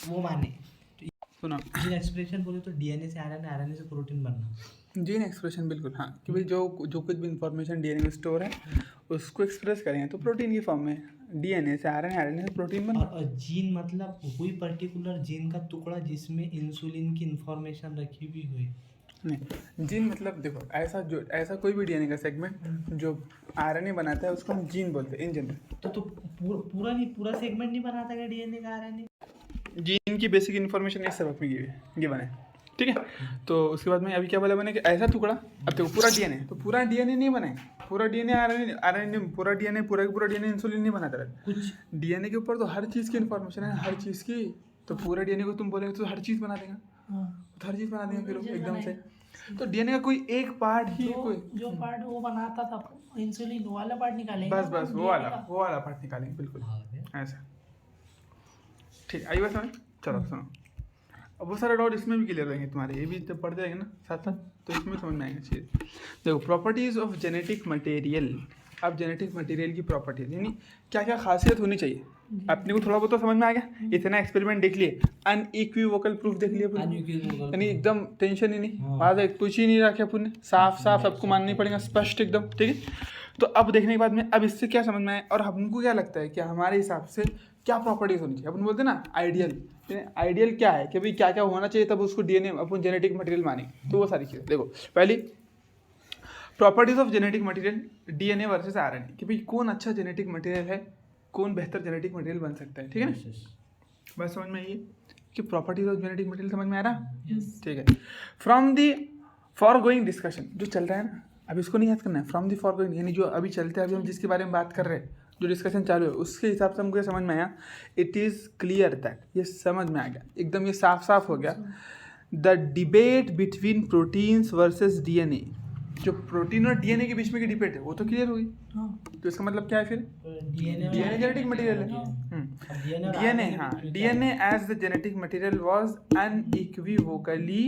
वो माने सुनो, जीन एक्सप्रेशन बोले तो डीएनए से आरएनए, आरएनए से प्रोटीन बनना। जीन एक्सप्रेशन बिल्कुल हाँ, कि भाई जो कुछ भी इंफॉर्मेशन डीएनए में स्टोर है उसको एक्सप्रेस करेंगे तो प्रोटीन की फॉर्म में, डीएनए से आरएनए, आरएनए से प्रोटीन बन। और जीन मतलब कोई पर्टिकुलर जीन का टुकड़ा जिसमें इंसुलिन की इंफॉर्मेशन रखी हुई हुई। नहीं, जीन मतलब देखो ऐसा कोई भी डीएनए का सेगमेंट जो आरएनए बनाता है उसको हम जीन बोलते हैं इन जनरल। तो पूरा सेगमेंट नहीं बनाता क्या डीएनए का आरएनए? जीन की बेसिक इन्फॉर्मेशन इस सबक में गिवन है, ठीक है। तो उसके बाद में अभी क्या बोला मैंने कि ऐसा टुकड़ा, अब देखो पूरा डीएनए, तो पूरा डीएनए नहीं बना है, पूरा डीएनए आरएनए, आरएनए पूरा डीएनए, पूरा डीएनए इंसुलिन नहीं बनाता है। कुछ डीएनए के ऊपर तो हर चीज़ की इन्फॉर्मेशन है, हर चीज़ की। तो पूरा डीएनए को तुम बोलेंगे तो हर चीज़ बना देगा, तो हर चीज़ बना देगा फिर वो एकदम से। तो डीएनए का कोई एक पार्ट ही कोई जो पार्ट वो बनाता था इंसुलिन, वो वाला पार्ट निकालेंगे। बस वो वाला पार्ट निकालेंगे बिल्कुल ऐसा, ठीक। आई बात समझ? चलो सुनो, अब वो सारे डाउट इसमें भी क्लियर रहेंगे तुम्हारे, ये भी जब पढ़ते रहेंगे ना साथ साथ तो इसमें समझ में आएगा चीज़। देखो प्रॉपर्टीज़ ऑफ जेनेटिक मटेरियल, अब जेनेटिक मटेरियल की प्रॉपर्टीज यानी क्या क्या खासियत होनी चाहिए अपने को थोड़ा बहुत तो समझ में आ गया। इतना एक्सपेरिमेंट देख लिए, अनइक्विवोकल प्रूफ देख लिए यानी एकदम टेंशन ही नहीं, वहाँ से कुछ ही नहीं रखे अपन ने, साफ साफ सबको मानना ही पड़ेगा, स्पष्ट एकदम, ठीक है। तो अब देखने के बाद में अब इससे क्या समझ में आए और हमको क्या लगता है कि हमारे हिसाब से क्या प्रॉपर्टीज होनी चाहिए। अपन बोलते हैं ना आइडियल, आइडियल क्या है कि भाई क्या क्या होना चाहिए तब उसको डीएनए अपन जेनेटिक मटेरियल माने। तो वो सारी चीज़ें देखो, पहली properties of genetic material DNA versus RNA, कि भाई कौन अच्छा जेनेटिक मटेरियल है, कौन बेहतर जेनेटिक मटेरियल बन सकता है, ठीक है ना। बस समझ में आइए कि प्रॉपर्टीज ऑफ जेनेटिक मटेरियल समझ में आ रहा, ठीक है। From the for going discussion जो चल रहा है ना, अब इसको नहीं याद करना है, फ्रॉम दी फॉर गोइंग यानी जो अभी चलते हैं, अभी हम जिसके बारे में बात कर रहे हैं, जो डिस्कशन चालू है उसके हिसाब से हमको ये समझ में आया, इट इज़ क्लियर दैट, ये समझ में आ गया एकदम, ये साफ साफ हो गया। The debate between proteins versus DNA, जो प्रोटीन और डीएनए के बीच में की डिबेट है वो तो क्लियर हुई। तो इसका मतलब क्या है फिर, डीएनए जेनेटिक मटेरियल है। डीएनए हाँ, DNA as the genetic material was unequivocally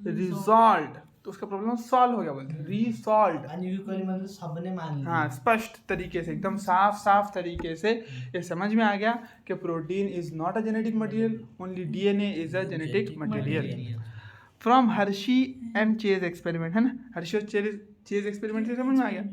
resolved, तो उसका प्रॉब्लम सॉल्व हो गया, बोलते हैं रिसॉल्व्ड, मतलब सबने मान लिया। हाँ स्पष्ट तरीके से एकदम साफ तरीके से ये समझ में आ गया कि protein is not a genetic material, only DNA is a genetic material. From Hershey and chase experiment, है ना, हर्शी और चेज एक्सपेरिमेंट से समझ में आ गया।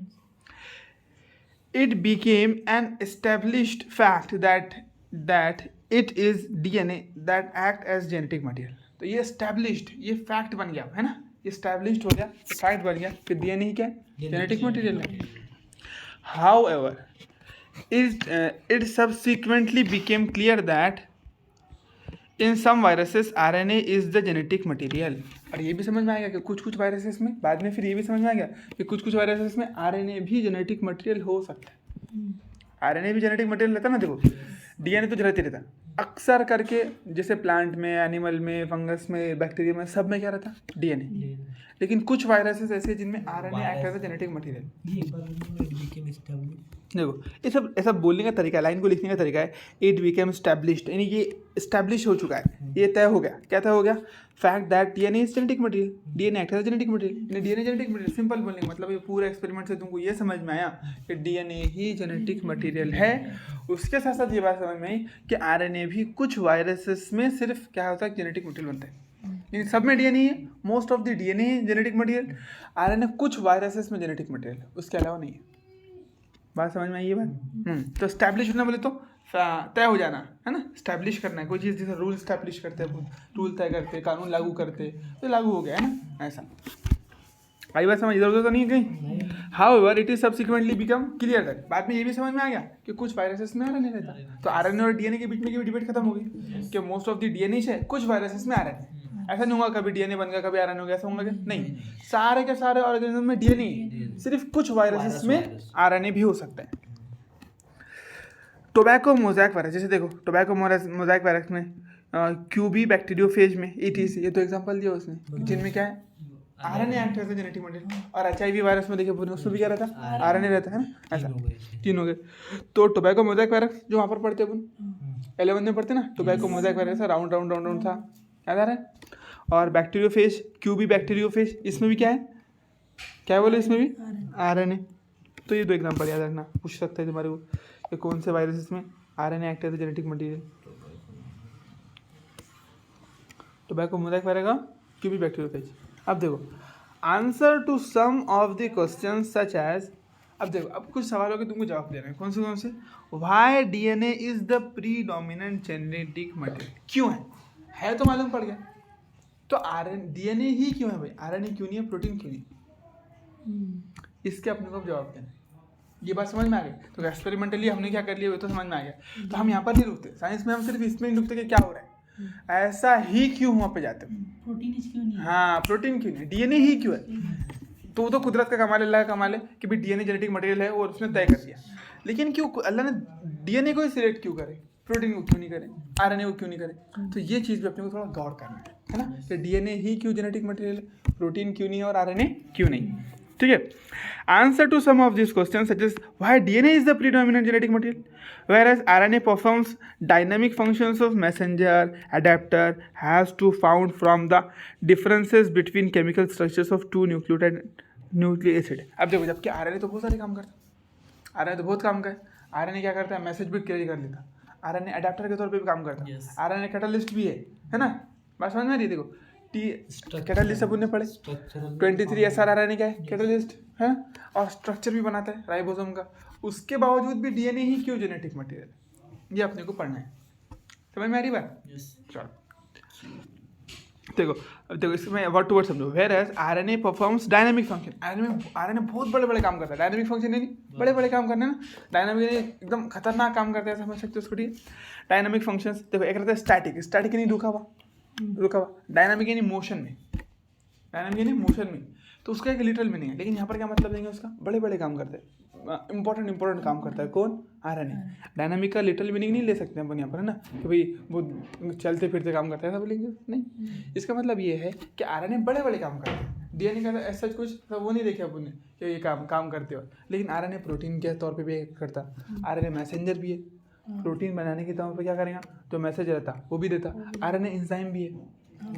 It became an established fact that it is DNA that act as genetic material. तो ये एस्टेब्लिश्ड, ये फैक्ट बन गया है ना, एस्टेब्लिश्ड हो गया, फैक्ट बन गया कि डीएनए ही क्या है, जेनेटिक मटेरियल है। However it subsequently became clear that in some viruses RNA is the genetic material। और ये भी समझ में आ गया कि कुछ वायरसेस में, बाद में फिर ये भी समझ में आ गया कि कुछ वायरसेस में RNA भी जेनेटिक मटेरियल हो सकता है। RNA भी जेनेटिक मटेरियल रहता है ना, देखो डीएनए तो रहता ही रहता अक्सर करके, जैसे प्लांट में, एनिमल में, फंगस में, बैक्टीरिया में, सब में क्या रहता डीएनए। लेकिन कुछ वायरसेस ऐसे जिनमें RNA act as a genetic material. देखो ये सब ऐसा बोलने का तरीका, लाइन को लिखने का तरीका है, इट बिकेम एस्टैब्लिश्ड यानी ये एस्टैब्लिश हो चुका है, ये तय हो गया। क्या तय हो गया? Fact that DNA is genetic material, DNA act as genetic material, DNA genetic material. Simple बोलने का मतलब ये पूरा एक्सपेरिमेंट से तुमको ये समझ में आया कि डीएनए ही जेनेटिक मटेरियल है। उसके साथ साथ ये बात समझ में आई कि आरएनए भी कुछ वायरसेस में सिर्फ क्या होता है, जेनेटिक मटेरियल बनता है। लेकिन सब में डीएनए है, most of the DNA genetic material, RNA कुछ वायरसेस में जेनेटिक मटेरियल, उसके अलावा नहीं है। बात समझ में आई ये बात? तो स्टैब्लिश होना बोले तो तय हो जाना है ना, स्टैब्लिश करना है कोई चीज़, जैसे रूल स्टैब्लिश करते हैं, रूल तय करते, कानून लागू करते, तो लागू हो गया है ना, ऐसा। आई बात समझ? इधर उधर तो नहीं है कहीं। However it is subsequently become clear that, बाद में ये भी समझ में आ गया कि कुछ वायरसेस में आरएनए रहता है। तो आरएनए और डीएनए के बीच में डिबेट खत्म हो गई कि मोस्ट ऑफ द डीएनए है, कुछ वायरसेस में आरएनए। ऐसा नहीं होगा कभी डीएनए बन गया कभी आरएनए हो गया, ऐसा होगा नहीं, सारे के सारे ऑर्गेनिज्म में डीएनए, सिर्फ कुछ वायरसेस में आरएनए भी हो सकता है। टोबैको मोज़ैक वायरस, जैसे देखो टोबैको मोज़ैक वायरस में क्यूबी बैक्टीरियोफेज में इट इज, ये तो एग्जांपल दिया उसने, जिनमें क्या है RNA act as genetic material. और एचआईवी वायरस में देखिए पूरे उसमें भी क्या रहता है, आरएनए रहता है ना, ऐसा तीन हो गए। तो टोबैको मोज़ैक वायरस जो वहाँ पर पढ़ते अपन 11 में पढ़ते ना, टोबैको मोज़ैक वायरस राउंड था, याद आ रहा है। और बैक्टीरियोफेज, क्यूबी बैक्टीरियोफेज, इसमें भी क्या है, क्या बोले, इसमें भी आरएनए। तो ये दो एग्जांपल याद रखना, पूछ सकते हैं तुम्हारे को कि कौन से वायरसेस में RNA act as genetic material. Back मुझे करेगा क्यों भी बैक टू द पेज। अब देखो answer to some of the question such as, अब देखो अब कुछ सवालों के तुमको जवाब देना है। कौन से why DNA is the predominant genetic material, क्यों है तो मालूम पड़ गया। तो डीएनए ही क्यों है भाई, आरएनए क्यों नहीं है, प्रोटीन क्यों नहीं, इसके अपने को जवाब देना है। ये बात समझ में आ गई। तो एक्सपेरिमेंटली हमने क्या कर लिया वो तो समझ में आ गया। तो हम यहाँ पर नहीं रुकते, साइंस में हम सिर्फ इसमें नहीं रुकते कि क्या हो रहा है, ऐसा ही क्यों वहाँ पे जाते हैं, प्रोटीन क्यों नहीं है? हाँ प्रोटीन क्यों नहीं, डीएनए ही क्यों है। तो वो तो कुदरत का कमाल, अल्लाह का कमाल है कि भाई डीएनए जेनेटिक मटेरियल है और उसने तय कर दिया। लेकिन क्यों अल्लाह ने डीएनए को ही सिलेक्ट क्यों करे, प्रोटीन को क्यों नहीं करे, आरएनए को क्यों नहीं करे। तो ये चीज़ भी अपने को थोड़ा गौर करना है ना, कि डीएनए ही क्यों जेनेटिक मटेरियल है, प्रोटीन क्यों नहीं है और आरएनए क्यों नहीं। ठीक है, answer to some of this question such as why DNA is the predominant genetic material whereas RNA performs dynamic functions of messenger adapter has to found from the differences between chemical structures of two nucleic acid। अब देखो जबकि RNA तो बहुत सारे काम करता है, RNA तो बहुत काम का है। आरएनए क्या करता है, मैसेज भी कैरी कर लेता, आरएनए अडेप्टर के तौर पे भी काम करता है, आरएनए कैटालिस्ट भी है ना। बात समझ में आ रही है। देखो कैटालिस्ट अपन ने पढ़े 23 SRRNA क्या है, कैटालिस्ट है, और स्ट्रक्चर भी बनाता है राइबोसोम का। उसके बावजूद भी डीएनए ही क्यों जेनेटिक मटेरियल, ये अपने को पढ़ना है। समझ में आ रही बात। चलो देखो, अब देखो इसमें वर्ड टू वर्ड समझो। Whereas RNA performs dynamic function, RNA बहुत बड़े बड़े काम करता है। डायनामिक फंक्शन नहीं, बड़े बड़े काम करने ना, डायनामिक एकदम खतरनाक काम करता है, समझ सकते हो उसको। ठीक है, डायनामिक फंक्शंस देखो, एक रहता है स्टैटिक, स्टैटिक नहीं रुका हुआ, डायनामिक यानी मोशन में, डायनामिक यानी मोशन में, तो उसका एक लिटरल मीनिंग है। लेकिन यहाँ पर क्या मतलब देंगे उसका, बड़े बड़े काम करते हैं, इंपॉर्टेंट काम करता है। कौन, आरएनए। डायनामिक का लिटरल मीनिंग नहीं ले सकते अपन यहाँ पर, है ना, कि भाई वो चलते फिरते काम करता है, ऐसा बोलेंगे नहीं। इसका मतलब ये है कि आरएनए बड़े बड़े काम करते हैं। डीएनए का ऐसा कुछ वो नहीं देखे अपन ने कि ये काम करते हो, लेकिन आरएनए प्रोटीन के तौर पर भी करता, आरएनए मैसेंजर भी है, प्रोटीन बनाने के तौर पर क्या करेगा, जो मैसेज रहता वो भी देता। आरएनए एंजाइम भी है,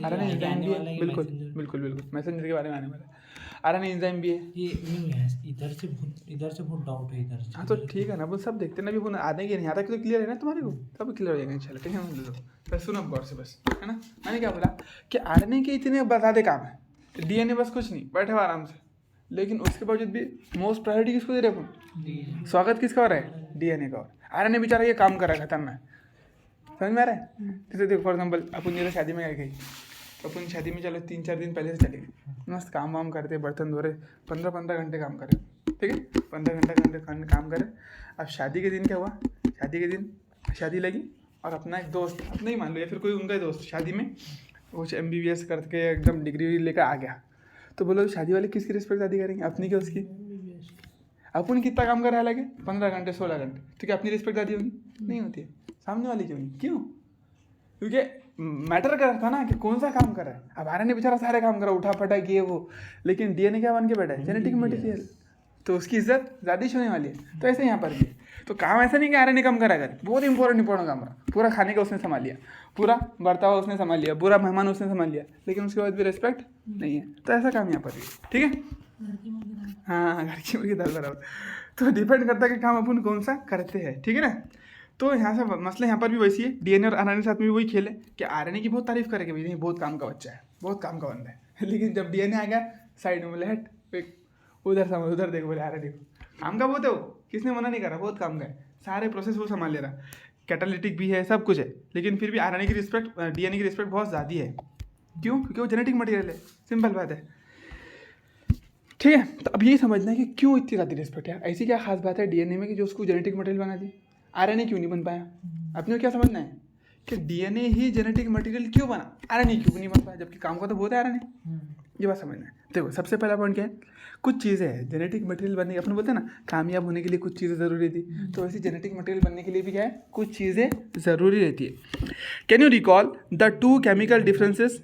आरएनए एंजाइम भी है, बिल्कुल बिल्कुल बिल्कुल, मैसेंजर के बारे में आने वाला है। आरएनए एंजाइम भी है। ये इधर से बहुत डाउट है इधर से। हाँ तो ठीक है ना, वो सब देखते ना, अभी वो आने के नहीं आता कि तो क्लियर है ना तुम्हारे को, सब क्लियर हो जाएगा इंशाल्लाह। ठीक है, बस सुनो गौर से बस, है ना। मैंने क्या बोला कि आरएनए के इतने बता दे काम है, डीएनए बस कुछ नहीं, बैठे हुआ आराम से, लेकिन उसके बावजूद भी मोस्ट प्रायोरिटी किसको दे रहे अपन, स्वागत किसका हो रहा है, डीएनए का। आरएनए बेचारा ये काम कर रहा है खतरनाक, समझ में आ रहा है। जैसे देखो फॉर एग्जाम्पल अपन जैसे शादी में गई, तो अपन शादी में चलो 3-4 दिन पहले से चले गए, मस्त काम वाम करते, बर्तन धो रहे, 15-15 घंटे काम करे, ठीक है, 15 घंटे काम करे। अब शादी के दिन क्या हुआ, शादी के दिन शादी लगी और अपना एक दोस्त, अपना ही मान लो या फिर कोई उनका ही दोस्त, शादी में वो MBBS करके एकदम डिग्री लेकर आ गया। तो बोलो शादी वाले किसकी रिस्पेक्ट शादी करेंगे, अपनी क्या उसकी। अपन कितना काम कर रहा है, लगे 15 घंटे 16 घंटे, तो क्या अपनी रिस्पेक्ट आती होगी, नहीं होती है। सामने वाली क्यों नहीं, क्यों, क्योंकि मैटर कर रहा था ना कि कौन सा काम कर रहा है। अब आरएनए बेचारा सारे काम कर रहा है, उठा फटा ये वो, लेकिन डीएनए क्या बन के बैठा है, जेनेटिक मटेरियल, तो उसकी इज्जत ज़्यादा होने वाली है। तो ऐसे यहाँ पर भी तो काम ऐसा नहीं कि आरएनए कम करा कर, बहुत इंपॉर्टेंट काम रहा, पूरा खाने का उसने संभाल लिया, पूरा बर्ताव उसने संभाल लिया, पूरा मेहमान उसने संभाल लिया, लेकिन उसके बाद भी रिस्पेक्ट नहीं है। तो ऐसा काम यहाँ पर भी, ठीक है। हाँ, घर की मुर्गी दाल बराबर। तो डिपेंड करता है कि काम अपन कौन सा करते हैं, ठीक है ना। तो यहाँ से मसला यहाँ पर भी वैसी है, डीएनए और आरएनए के साथ में भी वही खेल है कि आरएनए की बहुत तारीफ करेंगे, भाई नहीं बहुत काम का बच्चा है, बहुत काम का बंदा है, लेकिन जब डीएनए आ गया साइड में बोले हट, उधर समझ, उधर देखो, बोले आरएनए को काम का बहुत है, वो किसने मना नहीं करा, बहुत काम का है, सारे प्रोसेस वो संभाल ले रहा, कैटालिटिक भी है, सब कुछ है, लेकिन फिर भी आरएनए की रिस्पेक्ट, डीएनए की रिस्पेक्ट बहुत ज़्यादा है। क्यों, क्योंकि वो जेनेटिक मटेरियल है, सिंपल बात है, ठीक है। तो अब यही समझना है कि क्यों इतनी ज़्यादा रिस्पेक्ट है, ऐसी क्या खास बात है डीएनए में कि जो उसको जेनेटिक मटेरियल बना दी, आरएनए क्यों नहीं बन पाया। अपने को क्या समझना है कि डीएनए ही जेनेटिक मटेरियल क्यों बना, आरएनए क्यों नहीं बन पाया, जबकि काम का तो बहुत है आरएनए। ये बात समझना है। देखो सबसे पहला पॉइंट क्या है, कुछ चीज़ें हैं जेनेटिक मटेरियल बनने, अपने बोलते हैं ना कामयाब होने के लिए कुछ चीज़ें ज़रूरी थी, तो वैसे जेनेटिक मटेरियल बनने के लिए भी क्या है, कुछ चीज़ें ज़रूरी रहती है। Can you recall the 2 chemical differences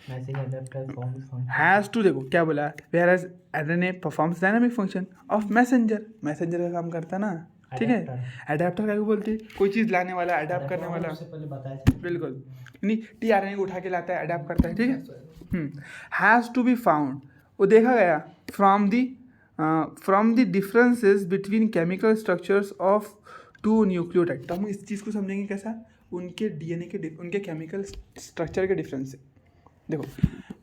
has to, देखो क्या बोला, whereas RNA performs dynamic function of messenger, messenger का काम करता ना, ठीक है। अडेप्टर क्या बोलते हैं, कोई चीज़ लाने वाला, अडेप्ट करने वाला, बिल्कुल नहीं, टीआरएनए को उठा के लाता है, अडेप्ट करता है, ठीक है। हैज़ टू बी फाउंड, वो देखा गया from the differences between chemical structures of 2 nucleotide. तो हम इस चीज़ को समझेंगे कैसा, उनके डीएनए के उनके केमिकल स्ट्रक्चर के डिफरेंस से, देखो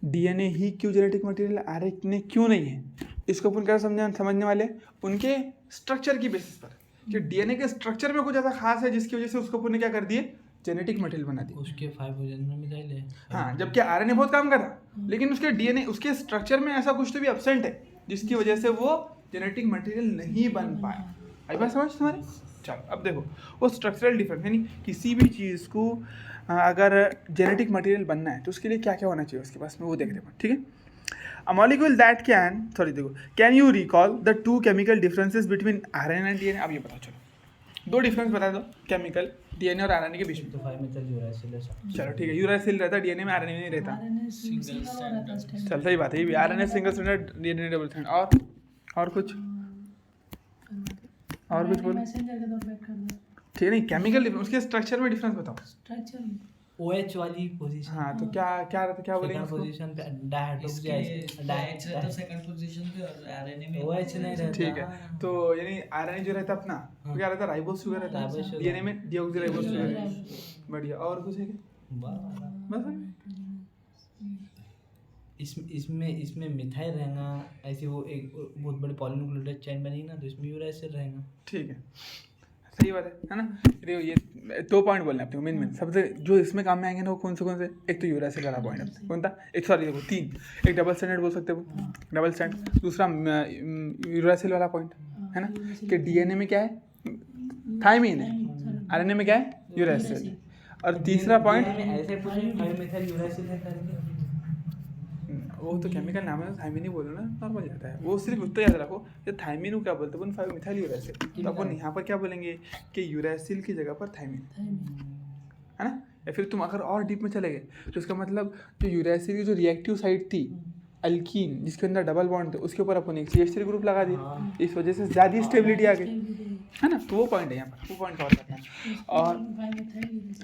डीएनए ही क्यों जेनेटिक मटेरियल, आरएनए क्यों नहीं है, इसको अपन क्या समझने वाले उनके स्ट्रक्चर की बेसिस पर, कि डीएनए के स्ट्रक्चर में कुछ ऐसा खास है जिसकी वजह से उसको अपन ने क्या कर दिए, जेनेटिक मटेरियल बना दिया। उसके 5% में मिसाइल है। हाँ, जबकि आरएनए बहुत काम कर रहा, लेकिन उसके डीएनए उसके स्ट्रक्चर में ऐसा कुछ तो भी एब्सेंट है जिसकी वजह से वो जेनेटिक मटेरियल नहीं बन पाया। आई बात समझ तुम्हारी? चलो अब देखो वो स्ट्रक्चरल डिफरेंस, यानी किसी भी चीज़ को अगर जेनेटिक मटेरियल बनना है तो उसके लिए क्या क्या होना चाहिए उसके पास में, वो देखते हैं। ठीक है, a molecule that can you recall the two chemical differences between RNA and DNA. अब ये बताओ, चलो दो डिफरेंस बता दो केमिकल डीएनए और आरएनए के बीच में। तो 5 मेथल यूरासिल है सब। चलो ठीक है, यूरासिल रहता है डीएनए में, आरएनए में नहीं रहता। आरएनए सिंगल रहता है। चल सही बात है, ये भी RNA single strand, DNA double strand. और कुछ बोलो। मैसेंजर के तौर पे कर दो ठीक है, नहीं केमिकल डिफरेंस, उसके स्ट्रक्चर में डिफरेंस बताओ। स्ट्रक्चर में OH वाली पोजीशन। हाँ तो क्या रहता, क्या बोलेंगे सेकंड उसको? पोजीशन पे डायहाइड्रोक्सी तो सेकंड पोजीशन पे और आरएनए में OH नहीं रहता। ठीक है, तो यानी आरएनए जो रहता है अपना वो क्या रहता है, राइबोस शुगर रहता है, राइबोस शुगर। डीएनए में डीऑक्सीराइबोस शुगर है। बढ़िया, और कुछ है क्या? बस इसमें मिथाइल रहेगा, ऐसी वो एक बहुत बड़ी पॉलीन्यूक्लियोटाइड चेन बनेगी ना, तो इसमें यूरासिल रहेगा। ठीक है, सही बात है ना। देखो ये 2 पॉइंट बोलने अपने मेन सबसे जो इसमें काम में आएंगे ना, वो कौन से एक तो यूरासिल वाला पॉइंट है, कौन था, एक सॉरी देखो 3, एक डबल स्टैंडर्ड बोल सकते हो, डबल स्टैंड, दूसरा यूरासिल वाला पॉइंट है ना, कि डीएनए में क्या है, थायमीन है, आरएनए में क्या है, यूरासिल, और तीसरा पॉइंट ऐसे पूछे 5 मेथल यूरासिल है करके, वो तो केमिकल नाम है, थायमीन ही बोलो ना, नॉर्मल जाता है वो। सिर्फ उतना याद रखो, ये थायमीन को क्या बोलते हैं, 5 मिथाइल यूरासिल। तो अपन यहाँ पर क्या बोलेंगे कि यूरासिल की जगह पर थायमीन, है ना। या फिर तुम अगर और डीप में चले गए तो इसका मतलब जो यूरासिल की जो रिएक्टिव साइड थी अल्कीन, जिसके अंदर डबल बॉन्ड थे, उसके ऊपर अपन एक CH3 ग्रुप लगा दिया, इस वजह से ज़्यादा स्टेबिलिटी आ गई, है ना। तो वो पॉइंट है यहाँ पर, वो पॉइंट कवर करना है। और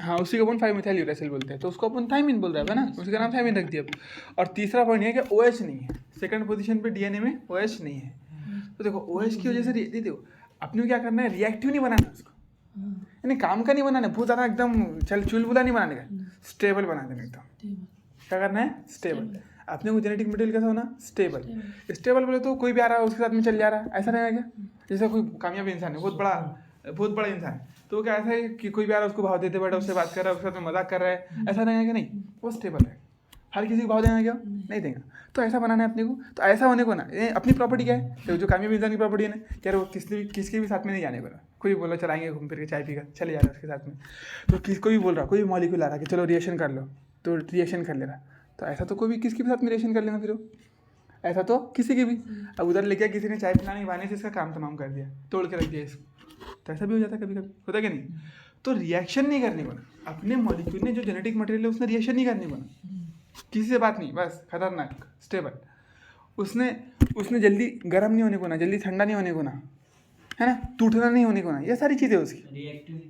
हाँ, उसी को अपन 5 मिथाइल यूरासिल बोलते हैं, तो उसको अपन थायमीन बोल रहे हैं ना, उसका नाम थायमीन रख दिया। और तीसरा पॉइंट है कि OH नहीं है, सेकंड पोजीशन पे डीएनए में OH नहीं है। तो देखो OH की वजह से देखो अपने को क्या करना है, रिएक्टिव नहीं बनाना उसको, यानी काम का नहीं बनाना, बहुत ज़्यादा एकदम चुलबुला नहीं बनाने का, स्टेबल बना देना एकदम। क्या करना है, स्टेबल। अपने को जेनेटिक मटेरियल कैसा होना, स्टेबल बोले तो कोई भी आ रहा है उसके साथ में चल जा रहा है, ऐसा रहेगा क्या। जैसे कोई कामयाब इंसान है, बहुत बड़ा इंसान है, तो क्या ऐसा है कि कोई भी आ रहा है उसको भाव देते बैठा, उससे बात कर रहा है, उसके साथ में मजाक कर रहा है, ऐसा रहेगा कि नहीं, वो स्टेबल है। हर किसी को भाव देना क्या, नहीं देगा। तो ऐसा बनाना है अपने को, तो ऐसा होने को ना, अपनी प्रॉपर्टी क्या है, तो जो कामयाब इंसान की प्रॉपर्टी है ना, क्या वो किसके भी साथ में नहीं जाने वाला। कोई बोला चलाएंगे घूम फिर के चाय पीकर चले जा रहे हैं उसके साथ में, तो किसको भी बोल रहा, कोई भी मॉलिक्यूल आ रहा है कि चलो रिएक्शन कर लो, तो रिएक्शन कर ले रहा, तो ऐसा तो कोई भी किसके भी साथ में रिएक्शन कर लेना, फिर ऐसा तो किसी की भी। अब उधर लेके किसी ने चाय पिलाने के बहाने से इसका काम तमाम कर दिया, तोड़ के रख दिया इसको, तो ऐसा भी हो जाता है कभी कभी, होता कि नहीं। तो रिएक्शन नहीं करने को ना, अपने मॉलिक्यूल ने जो जेनेटिक मटेरियल है उसने रिएक्शन नहीं करने को ना, किसी से बात नहीं, बस खतरनाक स्टेबल। उसने जल्दी गर्म नहीं होने को ना, जल्दी ठंडा नहीं होने को ना, है ना, टूटना नहीं होने को ना, ये सारी चीज़ें उसकी रिएक्टिव।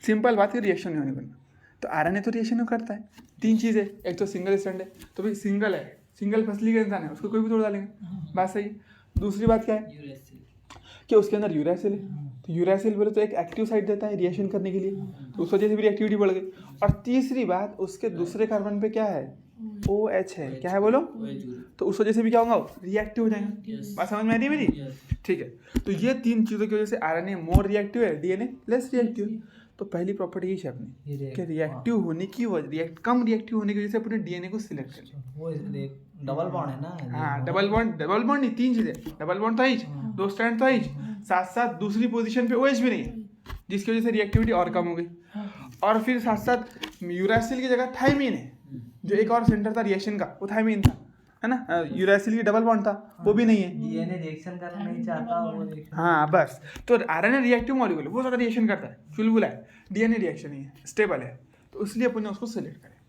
सिंपल बात है, रिएक्शन नहीं होने को ना। तो आरएनए तो रिएक्शन करता है। 3 चीज़ें, एक तो सिंगल स्टैंड है, तो भाई सिंगल है, सिंगल फसली का इंसान है, उसको कोई भी तोड़ डालेंगे, बात सही है। दूसरी बात क्या है यूरासिल कि उसके अंदर यूरासिल है, तो यूरासिल बोले तो एक एक्टिव साइट देता है रिएक्शन करने के लिए, तो उस वजह से भी रिएक्टिविटी बढ़ गई। और तीसरी बात, उसके दूसरे कार्बन पे क्या है, OH है, क्या है बोलो, तो उस वजह से भी क्या होगा, रिएक्टिव हो जाएगा। बात समझ में आ रही है मेरी? ठीक है, तो ये 3 चीज़ों की वजह से आरएनए मोर रिएक्टिव है, डीएनए लेस रिएक्टिव है। तो पहली प्रॉपर्टी ये है अपनी कि रिएक्टिव होने की वजह, कम रिएक्टिव होने की वजह से अपने डीएनए को सिलेक्ट कर लिया। वो डबल बॉन्ड है ना। हाँ, डबल बॉन्ड नहीं, 3 चीज़ें, डबल बॉन्ड तो आइज, 2 स्टैंड तो आइज, साथ साथ दूसरी पोजीशन पे OH भी नहीं है, जिसकी वजह से रिएक्टिविटी और कम हो गई। और फिर साथ साथ यूरासिल की जगह थायमीन है, जो एक और सेंटर था रिएक्शन का, वो थायमीन था, है ना। यूरासिल की डबल बॉन्ड था, वो भी नहीं है। डीएनए रिएक्शन करना नहीं चाहता वो। हाँ बस, तो आरएनए रिएक्टिव मॉलिक्यूल है, वो ज़्यादा रिएक्शन करता है, चुलबुला है। डीएनए रिएक्शन नहीं है, स्टेबल है, तो इसलिए अपन ने उसको सेलेक्ट करें।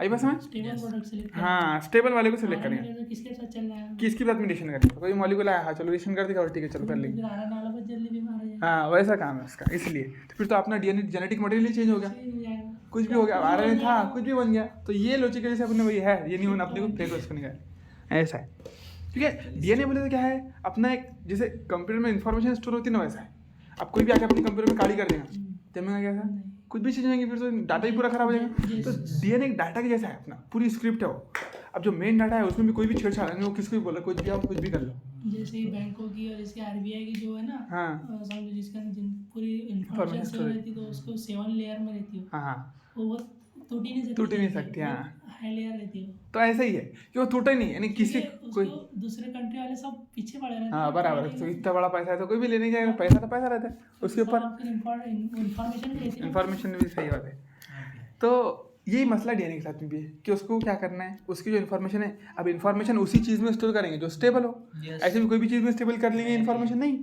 आई बात समझ? स्टेबल प्रोडक्ट सेलेक्ट हाँ, स्टेबल वाले को सेलेक्ट करें। किसके साथ चल रहा है, किसकी बात में रिएक्शन करें, कोई मॉलिक्यूल आया, हाँ चलो रिएक्शन कर देगा, और ठीक है चलो कर लेंगे। फिर आरएनए वाला बहुत जल्दी बीमार हो जाएगा, हाँ वैसा काम है उसका, इसलिए तो फिर तो अपना डीएनए जेनेटिक मटेरियल ही चेंज हो गया, जाएगा। कुछ भी हो गया, आरएनए था कुछ भी बन गया। तो ये लॉजिक जैसे अपने वही है, ये नहीं होना अपने को फेंको उसको निकाल, ऐसा है। ठीक है, डीएनए बोले तो क्या है, अपना एक जैसे कंप्यूटर में इंफॉर्मेशन स्टोर होती है ना, वैसा है। अब कोई भी आके अपने कंप्यूटर में काली कर देगा, जमेगा कैसा, कुछ भी चीज़ जाएंगी, फिर तो डाटा ही पूरा खराब हो जाएगा। तो डीएनए एक डाटा के जैसा है, अपना पूरी स्क्रिप्ट है वो, अब जो मेन डाटा है उसमें भी कोई भी छेड़छाड़ नहीं, वो किसको भी बोला कुछ भी आप कुछ भी कर लो। जैसे ही बैंकों की और इसके आरबीआई की जो है ना, हाँ समझो जिसका पूरी Information इंफॉर्मेशन सेव रहती है, तो उसको 7 लेयर में रहती है, हाँ वो बहुत टूट ही नहीं सकती, टूट ही नहीं सकती, हाँ। हाई लेयर रहती है, तो ऐसा ही है कि वो टूटा ही नहीं, यानी किसी क्योंकि कोई उसको दूसरे कंट्री वाले सब पीछे पड़े रहते हैं। हाँ बराबर है। तो इतना बड़ा पैसा है तो कोई भी ले नहीं जाएगा, पैसा तो पैसा रहता है उसके ऊपर, इंफॉर्मेशन भी रहती है ना। इन्फॉर्मेशन भी सही बात है। तो यही मसला डीएनए के साथ में भी है कि उसको क्या करना है, उसकी जो इन्फॉर्मेशन है, अब इन्फॉर्मेशन उसी चीज़ में स्टोर करेंगे जो स्टेबल हो। ऐसे भी कोई भी चीज़ में स्टेबल कर लेंगे इन्फॉर्मेशन नहीं,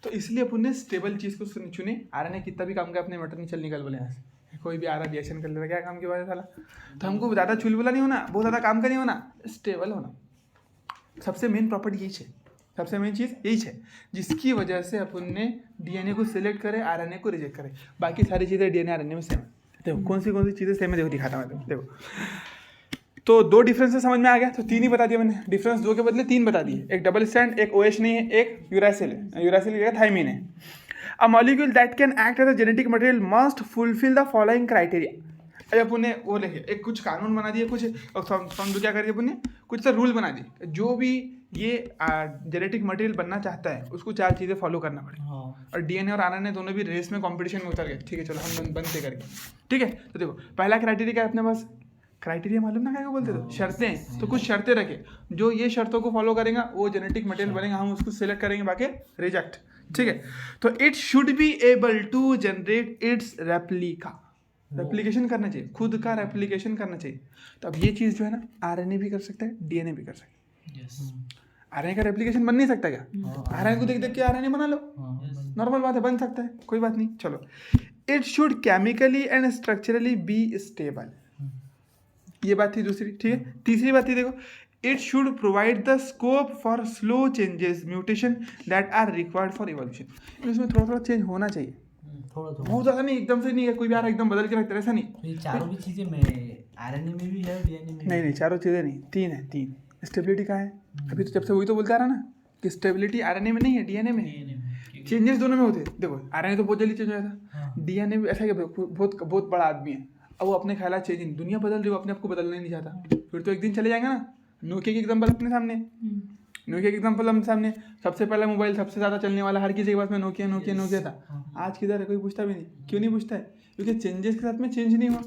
तो इसलिए अपन ने स्टेबल चीज़ को चुने। आरएनए कितना भी काम का अपने मटर निकल निकल बोले यहाँ से, कोई भी आ रहा रिएक्शन कर ले रहा, क्या काम की बात है साला। तो हमको ज़्यादा चुलबुला नहीं होना, बहुत ज़्यादा काम का नहीं होना, स्टेबल होना। सबसे मेन प्रॉपर्टी यही है, सबसे मेन चीज़ यही है जिसकी वजह से अपन ने डीएनए को सिलेक्ट करे, आरएनए को रिजेक्ट करे। बाकी सारी चीज़ें डीएनए आरएनए में सेम है। देखो कौन सी चीज़ें सेम है, देखो दिखाता हूँ मैं तुमको। देखो तो 2 डिफरेंसेस समझ में आ गया, तो 3 ही बता दिया मैंने, डिफरेंस 2 के बदले 3 बता दिए। एक डबल स्टैंड, एक OH नहीं है, एक यूरासिल है, यूरासिल की जगह थायमिन है। A molecule that can act as a genetic material must fulfil the following criteria. अरे अपन ने वो लिखे, एक कुछ कानून बना दिए, कुछ समझो क्या करिए अपन ने, कुछ सा रूल बना दिए, जो भी ये जेनेटिक मटेरियल बनना चाहता है उसको 4 चीज़ें फॉलो करना पड़ेगा। और डीएनए और आरएनए दोनों भी रेस में कंपटीशन में उतर गए, ठीक है चलो हम बनते करके, ठीक है। तो देखो पहला क्राइटेरिया क्या है अपने पास, क्राइटेरिया मालूम ना क्या बोलते थे, शर्तें। तो कुछ शर्तें रखे, जो ये शर्तों को फॉलो करेगा वो जेनेटिक मटेरियल बनेगा, हम उसको सिलेक्ट करेंगे, बाकी रिजेक्ट, ठीक है। तो it should be able to generate its replica, replication करना चाहिए, खुद का रेप्लिकेशन करना चाहिए। तो अब ये चीज़ जो है ना, आरएनए भी कर सकता है, डीएनए भी कर सकता है। आरएनए का रेप्लिकेशन बन नहीं सकता क्या? आरएनए को देख देख के आरएनए बना लो, नॉर्मल बात है, बन सकता है, कोई बात नहीं। चलो, it should chemically and structurally be stable, ये बात थी दूसरी, ठीक है। तीसरी बात थी देखो, it should provide the scope for slow changes mutation that are required for evolution. इसमें थोड़ा थोड़ा चेंज होना चाहिए, थोड़ा बहुत ज़्यादा नहीं, एकदम से नहीं है, कोई भी आ रहा एकदम बदल के रखता है, ऐसा नहीं। ये चारों भी चीजें में आरएनए में भी है, डीएनए में नहीं, चारों चीज़ें नहीं, 3 है, 3। स्टेबिलिटी का है, अभी तो जब से वही तो बोलते आ रहा ना कि स्टेबिलिटी आरएनए में नहीं है, डीएनए में। चेंजेस दोनों में होते हैं। देखो आरएनए तो बहुत जल्दी चेंज हो जाता है, डीएनए भी ऐसा है कि बहुत बड़ा आदमी है, अब वो अपने ख्याल चेंज नहीं, दुनिया बदल रही हो, अपने आप को बदलना ही नहीं चाहता, फिर तो एक दिन चले जाएंगे ना। नोकिया की एग्जाम्पल अपने सामने, नोकिया की एग्जाम्पल हम सामने, सबसे पहला मोबाइल सबसे ज़्यादा चलने वाला हर किसी के पास में नोकिया था। आज किधर है, कोई पूछता भी नहीं। क्यों नहीं पूछता है? क्योंकि चेंजेस के साथ में चेंज नहीं हुआ।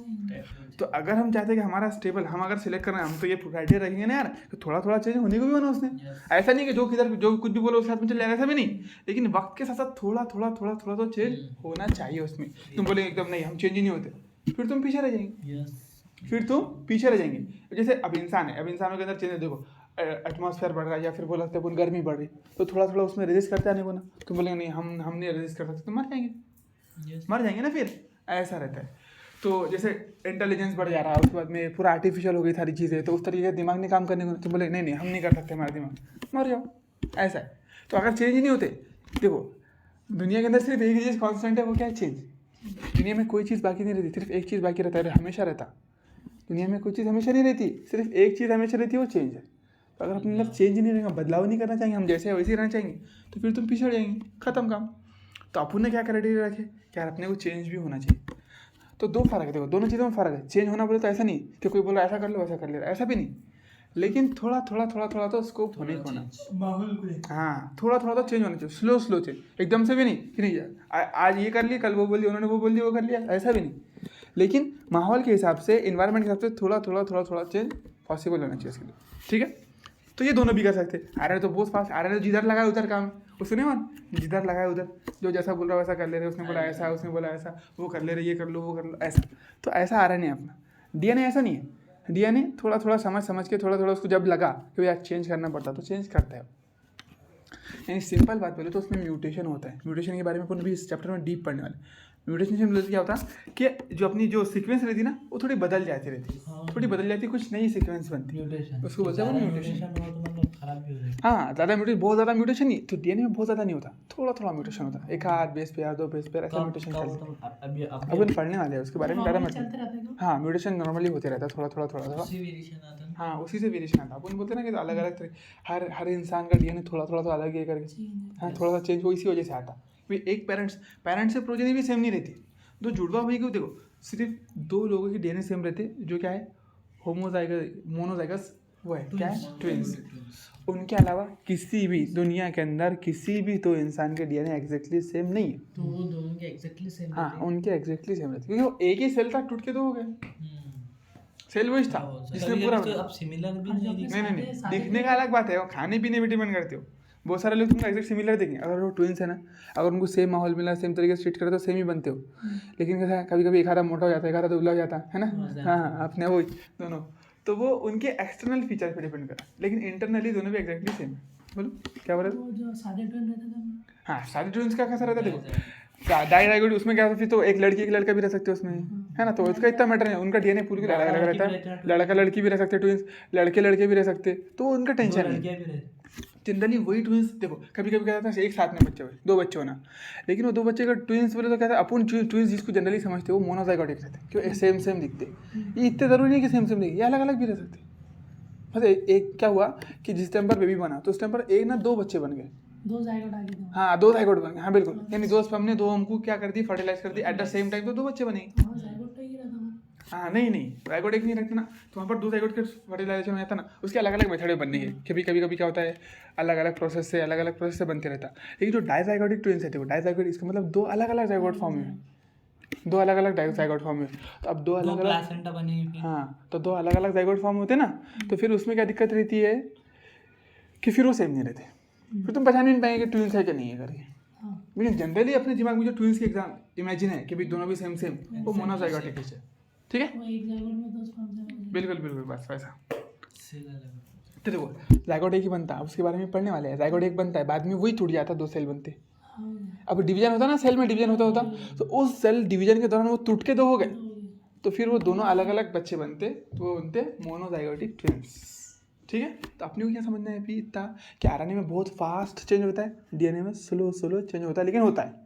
तो अगर हम चाहते हैं कि हमारा स्टेबल, हम अगर सिलेक्ट करना है, हम तो ये क्राइटेरिया रखेंगे ना यार, तो थोड़ा थोड़ा चेंज होने को भी बना उसने। ऐसा नहीं कि जो किधर जो कुछ भी बोलो उसके साथ में चल जाएगा, ऐसा भी नहीं, लेकिन वक्त के साथ साथ थोड़ा तो चेंज होना चाहिए उसमें। तुम बोले एकदम नहीं हम चेंज ही नहीं होते, फिर तुम पीछे रह जाएंगे, फिर तुम पीछे रह जाएंगे। जैसे अब इंसान है, अब इंसानों के अंदर चेंज, देखो एटमॉस्फेयर बढ़ रहा है, या फिर बोल सकते हैं गर्मी बढ़ रही, तो थोड़ा उसमें रेजिस्ट करते आने को ना, तुम बोलेंगे नहीं हम नहीं रेजिस्ट कर सकते, तो मर जाएंगे ना, फिर ऐसा रहता है। तो जैसे इंटेलिजेंस बढ़ जा रहा है, उसके बाद में पूरा आर्टिफिशियल हो गई सारी चीज़ें, तो उस तरीके से दिमाग नहीं काम करने को, तुम बोले नहीं हम नहीं कर सकते, हमारा दिमाग, मर जाओ, ऐसा है। तो अगर चेंज नहीं होते, देखो दुनिया के अंदर सिर्फ एक ही चीज़ कॉन्स्टेंट है, वो क्या है? चेंज। दुनिया में कोई चीज़ बाकी नहीं रहती, सिर्फ एक चीज़ बाकी रहता है, हमेशा रहता। दुनिया में कोई चीज़ हमेशा नहीं रहती, सिर्फ एक चीज़ हमेशा रहती है, वो चेंज है। तो अगर अपने अंदर चेंज नहीं रहेगा, बदलाव नहीं करना चाहेंगे, हम जैसे है वैसे ही रहना चाहेंगे, तो फिर तुम पीछे जाएंगे, खत्म काम। तो अपन ने क्या क्राइटेरिया रखे कि यार अपने को चेंज भी होना चाहिए। तो 2 फर्क है, देखो दोनों चीज़ों में फ़र्क है। चेंज होना बोले तो ऐसा नहीं कि कोई बोला ऐसा कर लो वैसा कर ले रहा, ऐसा भी नहीं, लेकिन थोड़ा तो स्कोप होने को ना, माहौल को। हाँ थोड़ा तो चेंज होना चाहिए, स्लो चेंज, एकदम से भी नहीं कि नहीं आज ये कर लिया, कल वो बोल दिया, उन्होंने वो बोल दिया, वो कर लिया, ऐसा भी नहीं। लेकिन माहौल के हिसाब से, इन्वायरमेंट के हिसाब से थोड़ा चेंज पॉसिबल होना चाहिए उसके लिए, ठीक है। तो ये दोनों भी कर सकते हैं। आरएनए तो बहुत फास्ट, आरएनए तो जिधर लगाया उधर काम, उसने नहीं मान, जिधर लगाया उधर जो जैसा बोल रहा है वैसा कर ले रहे, उसने बोला ऐसा, उसने बोला ऐसा, वो कर ले रहे, ये कर लो वो कर लो, ऐसा। तो ऐसा आरएनए अपना। डीएनए ऐसा नहीं है, डीएनए थोड़ा समझ के थोड़ा उसको जब लगा कि यार चेंज करना पड़ता तो चेंज करता है। यानी सिंपल बात बोले तो उसमें म्यूटेशन होता है। म्यूटेशन के बारे में अपन भी इस चैप्टर में डीप पढ़ने वाले। म्यूटेशन से मतलब क्या होता है कि जो अपनी जो सीक्वेंस रहती ना, वो थोड़ी बदल जाती रहती, थोड़ी बदल जाती, कुछ नई सीक्वेंस बनती है, उसको बोलते हैं म्यूटेशन। हाँ, ज़्यादा म्यूटेशन, बहुत ज़्यादा म्यूटेशन नहीं, तो डीएनए में बहुत ज़्यादा नहीं होता, थोड़ा म्यूटेशन होता है, एक आध बेस पे या 2 बेस पे ऐसा म्यूटेशन चलता है। अपन पढ़ने वाले हैं उसके बारे में ज़्यादा। हाँ, म्यूटेशन नॉर्मली होते रहता है, थोड़ा। हाँ, उसी से वेरिएशन आता है। अपन बोलते हैं ना कि अलग अलग तरह हर इंसान का डीएनए थोड़ा तो अलग ही करके, हाँ थोड़ा सा चेंज वो इसी वजह से आता। एक पेरेंट्स से प्रोजेनी भी सेम नहीं रहती। 2 जुड़वा भाई को देखो, सिर्फ 2 लोगों की डीएनए सेम रहते, जो क्या है मोनोजाइगस वो है क्या है, ट्विंस। उनके अलावा किसी भी दुनिया के अंदर किसी भी तो इंसान के डीएनए एग्जैक्टली सेम नहीं है। तो वो दोनों के एग्जैक्टली सेम हाँ, उनके एग्जैक्टली सेम रहते, क्योंकि वो एक ही सेल था, टूट के दो हो गए। सेल वही था जिसमें पूरा तो अब सिमिलर भी नहीं दिखता। नहीं, दिखने का अलग बात है, वो खाने पीने पे डिपेंड करते हो। बहुत सारे लोग तुमको एग्जैक्ट सिमिलर देखेंगे, अगर वो ट्विंस है ना, अगर उनको सेम माहौल मिला, सेम तरीके से ट्रीट करे तो सेम ही बनते हो। लेकिन कैसा है, कभी कभी एक आधा मोटा हो जाता है, एक आधा दुबला हो जाता है ना। हाँ, अपने वही दोनों, तो वो उनके एक्सटर्नल फीचर पे डिपेंड करा, लेकिन इंटरनली दोनों भी एग्जैक्टली सेम है। बोलो क्या बोल रहे हो? वो जो सादे ट्विन रहते थे, हाँ, सारे ट्विंस का कैसा रहता है, देखो डाइडाइगोटी उसमें क्या होता है, तो एक लड़की एक लड़का भी रह सकते हैं उसमें, है ना, तो इसका इतना मैटर नहीं है। उनका डीएनए पूरी अलग अलग रहता है, लड़का लड़की भी रह सकते हैं ट्विंस, लड़के लड़के भी रह सकते, तो उनका टेंशन नहीं है। जनरली वही ट्विंस, देखो कभी कभी क्या होता है, एक साथ में बच्चे हुए, दो बच्चे होना, लेकिन वो दो बच्चे का ट्विंस बोले तो क्या था, अपन ट्विंस जिसको जनरली समझते हो वो मोनोजाइगोटिक रहते हैं, क्यों सेम सेम दिखते। ये इतने जरूरी नहीं कि सेम सेम दिखे, ये अलग अलग भी रह सकते। मतलब एक क्या हुआ कि जिस टाइम पर बेबी बना तो उस टाइम पर एक ना दो बच्चे बन गए, दो जायगोट आगे थे। हाँ, दो जाइगोट बन गए, हाँ बिल्कुल, यानी दो स्पर्म ने दो हमको क्या कर दी, फर्टिलाइज कर दी एट द सेम टाइम, तो दो बच्चे बने। हाँ, जायगोट तो ही रहता था। हाँ, नहीं जाइगोट एक नहीं रखते ना, तो वहाँ पर दो जाइगोट के फर्टिलाइजेशन हो जाता ना, उसके अलग अलग मेथड बनने के, कभी कभी क्या होता है, अलग अलग प्रोसेस से बनते रहता। लेकिन जो डाइजाइगोटिक ट्विंस है, देखो डाइजाइगोट इसका मतलब दो अलग अलग जाइगोट फॉर्म में, दो अलग अलग जाइगोट फॉर्म में, तो अब दो अलग अलग, प्लासेंटा बनेगी। हाँ, तो दो अलग अलग जाइगोट फॉर्म होते ना, तो फिर उसमें क्या दिक्कत रहती है कि फिर वो सेम नहीं रहते, फिर तुम पहचान नहीं पाएंगे ट्विंस है कि नहीं है करके। लेकिन जनरली अपने दिमाग में जो ट्विंस की एग्जाम इमेजिन है कि भाई दोनों भी सेम वो मोनोजाइगोटिक है, ठीक है, वो एक जायगोट में दो स्पर्म थे। बिल्कुल बस वैसा। सेल अलग। तो देखो जाइगोट एक ही बनता है, उसके बारे में पढ़ने वाले हैं। जाइगोट एक बनता है, बाद में वही टूट जाता है, दो सेल बनते। अब डिवीजन होता ना, सेल में डिवीजन होता तो उस सेल डिवीजन के दौरान वो टूट के दो हो गए, तो फिर वो दोनों अलग अलग बच्चे बनते, तो वो बनते मोनोजाइगोटिक ट्विंस, ठीक है। तो अपने को क्या समझना है अभी इतना कि आरएनए में बहुत फास्ट चेंज होता है, डीएनए में स्लो चेंज होता है, लेकिन होता है।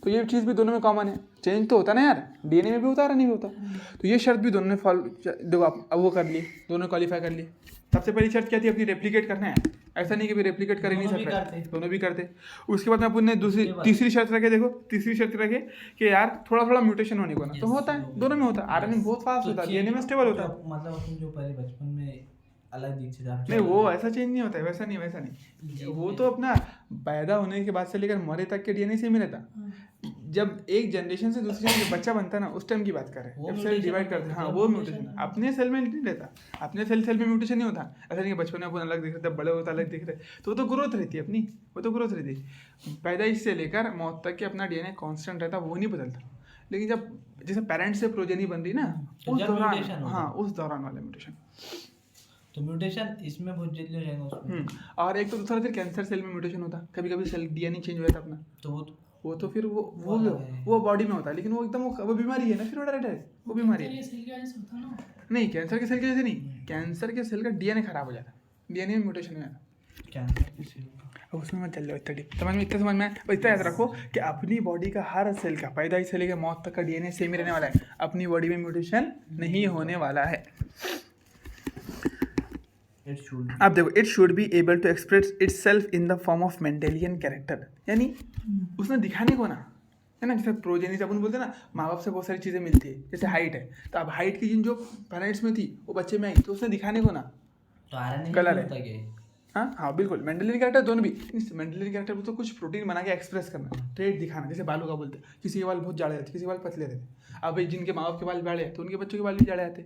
तो ये चीज़ भी दोनों में कॉमन है, चेंज तो होता है ना यार, डीएनए में भी होता है, आरएनए में भी होता है। तो ये शर्त भी दोनों ने फॉलो, देखो आप अब वो कर लिए, दोनों क्वालिफाई कर लिए। सबसे पहली शर्त क्या थी अपनी, रेप्लिकेट करना है, ऐसा नहीं कि भी रेप्लिकेट कर ही नहीं सकते, दोनों भी करते। उसके बाद में अपन ने तीसरी शर्त रखे, देखो तीसरी शर्त रखे कि यार थोड़ा थोड़ा म्यूटेशन होने को ना, तो होता है, दोनों में होता है। आरएनए बहुत फास्ट होता है, डीएनए में स्टेबल होता है। मतलब अपन जो पहले बचपन में अलग दिखते थे, नहीं वो ऐसा चेंज नहीं होता है, वैसा नहीं, वो तो अपना पैदा होने के बाद से लेकर मरे तक के डीएनए सेम ही रहता। जब एक जनरेशन से दूसरी जनरेशन बच्चा बनता है ना, उस टाइम की बात कर रहे हैं, जब सेल डिवाइड करते हैं, हाँ वो म्यूटेशन अपने सेल में नहीं रहता, अपने सेल में म्यूटेशन नहीं होता। ऐसा नहीं कि बचपन में अपन अलग दिख रहे थे, बड़े होते अलग दिख रहे, तो वो तो ग्रोथ रहती है अपनी, वो तो ग्रोथ रहती है। पैदाइश से लेकर मौत तक के अपना डीएनए कांस्टेंट रहता, वो नहीं बदलता। लेकिन जब जैसे पेरेंट्स से प्रोजेनी बन रही ना, उस दौरान, हाँ उस दौरान वाले म्यूटेशन, तो म्यूटेशन इसमें बहुत जल्दी हो जाएगा उसमें। और एक तो दूसरा फिर कैंसर सेल में म्यूटेशन होता, कभी कभी सेल डीएनए चेंज हो जाता अपना, तो वो तो फिर वो बॉडी में होता है, लेकिन वो एकदम वो बीमारी है ना, फिर वो डायरेक्ट है, वो बीमारी है। नहीं, कैंसर के सेल की वजह से नहीं, कैंसर के सेल का डीएनए खराब हो जाता, डीएनए में म्यूटेशन हो जाता। कैंसर उसमें मत चल जाओ इतना डीप, समझ में इतना याद रखो कि अपनी बॉडी का हर सेल का पैदाइश से लेकर मौत तक का डीएनए सेम ही रहने वाला है, अपनी बॉडी में म्यूटेशन नहीं होने वाला है। अब देखो, it should be able to express itself in the form of Mendelian character, यानी उसने दिखाने को ना, है ना, जैसे प्रोजेनी से अपन बोलते हैं ना, माँ बाप से बहुत सारी चीज़ें मिलती है, जैसे हाइट है, तो अब हाइट की जिन जो पेरेंट्स में थी वो बच्चे में आई, तो उसने दिखाने को ना, तो आरएनए कलर है, हाँ बिल्कुल, मेंडेलियन कैरेक्टर दोनों भी। मेंडेलियन कैरेक्टर तो कुछ प्रोटीन बना के एक्सप्रेस करना, ट्रेड दिखाना, जैसे बालों का बोलते हैं, किसी के बाल बहुत जाड़े रहते, किसी के बाल पतले रहते। अब भाई जिनके माँ बाप के बाल जाड़े हैं तो उनके बच्चों के बाल भी जाड़े आते,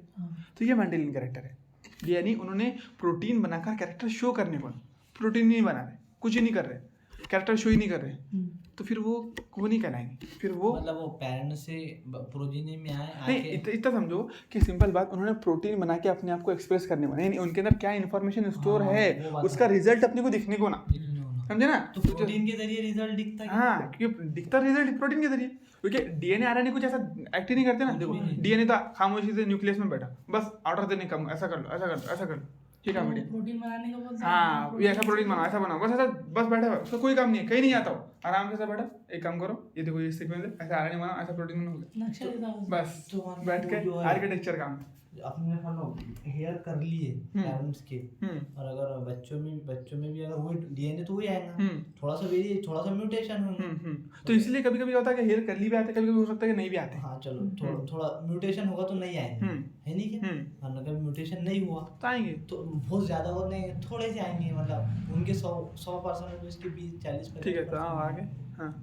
तो ये मेंडेलियन कैरेक्टर है। यानी उन्होंने प्रोटीन बनाकर कैरेक्टर शो करने को, प्रोटीन नहीं बना रहे, कुछ ही नहीं कर रहे, कैरेक्टर शो ही नहीं कर रहे, तो फिर वो नहीं कहलाएंगे, फिर वो मतलब वो पेरेंट्स से प्रोजेनी में आए नहीं। इतना समझो कि सिंपल बात, उन्होंने प्रोटीन बना के अपने आप को एक्सप्रेस करने को, यानी उनके अंदर क्या इन्फॉर्मेशन स्टोर है उसका रिजल्ट अपने को दिखने को ना, समझे ना। तो प्रोटीन के जरिए रिजल्ट दिखता है, हाँ, क्योंकि दिखता रिजल्ट प्रोटीन के जरिए, क्योंकि डीएनए आरएनए कुछ ऐसा एक्ट ही नहीं करते ना। देखो डीएनए तो खामोशी से न्यूक्लियस में बैठा, बस ऑर्डर देने का, ऐसा कर लो, ऐसा कर लो, ऐसा कर लो, ठीक है मीडिया, प्रोटीन बनाने का बोलते हैं, हाँ ये ऐसा प्रोटीन बनाओ, ऐसा बनाओ, बस ऐसा बस बैठा हुआ, उसका कोई काम नहीं है, कहीं नहीं आता हो, आराम से ऐसा बैठा, एक काम करो, ये देखो ये सीक्वेंस है, ऐसा आरएनए बनाओ, ऐसा प्रोटीन बनाओ, नक्शा देता है बस बैठ के आर्किटेक्चर काम। अपने हेयर कर लिए पेरेंट्स के, हम्म और अगर बच्चों में भी अगर वही डीएनए तो वही आएगा, हम्म थोड़ा सा म्यूटेशन होंगे। तो इसलिए कभी कभी होता है कि हेयर कर्ली भी आते हैं, कभी कभी हो सकता है कि नहीं भी आते। हाँ चलो, थोड़ा म्यूटेशन होगा तो नहीं आएंगे, है नहीं क्या? वरना कभी म्यूटेशन नहीं हुआ तो आएंगे। तो बहुत ज्यादा और नहीं, थोड़े से आएंगे, मतलब उनके 100% में उसके 20-40%। ठीक है, तो आगे। हाँ,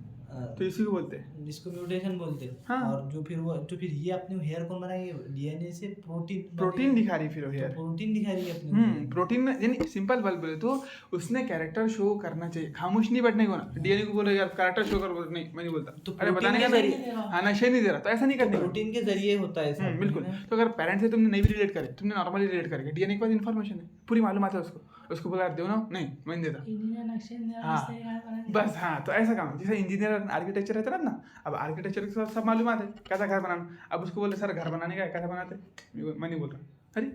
तो इसी को बोलते हैं, जिसको म्यूटेशन बोलते हैं। हाँ। और जो फिर ये अपने हेयर कौन बनाएंगे? डीएनए से प्रोटीन दिखा रही फिर वो हेयर। प्रोटीन दिखा रही है अपने। प्रोटीन में यानी सिंपल बात बोले तो उसने कैरेक्टर शो करना चाहिए, खामोश नहीं बैठने को ना। डीएनए को बोले यार कैरेक्टर शो कर, नहीं मैं नहीं बोलता, तो अरे बताने का हाँ नशे नहीं दे रहा, तो ऐसा नहीं करने का। प्रोटीन के जरिए होता है सब। बिल्कुल। तो अगर पेरेंट्स से तुमने नहीं भी रिलेट करे, तुमने नॉर्मली रिलेट करेगा, डीएनए के पास इन्फॉर्मेशन है, पूरी मालूमात है उसको बोला दो ना, नहीं मैं नहीं देता। हाँ बस, हाँ तो ऐसा काम है। जैसे इंजीनियर और आर्किटेक्चर रहता है ना, अब आर्किटेक्चर के साथ सब मालूमात है कैसा घर बनाना, अब उसको बोले सर घर बनाने का कैसा बनाते, मैं नहीं बोल रहा, अरे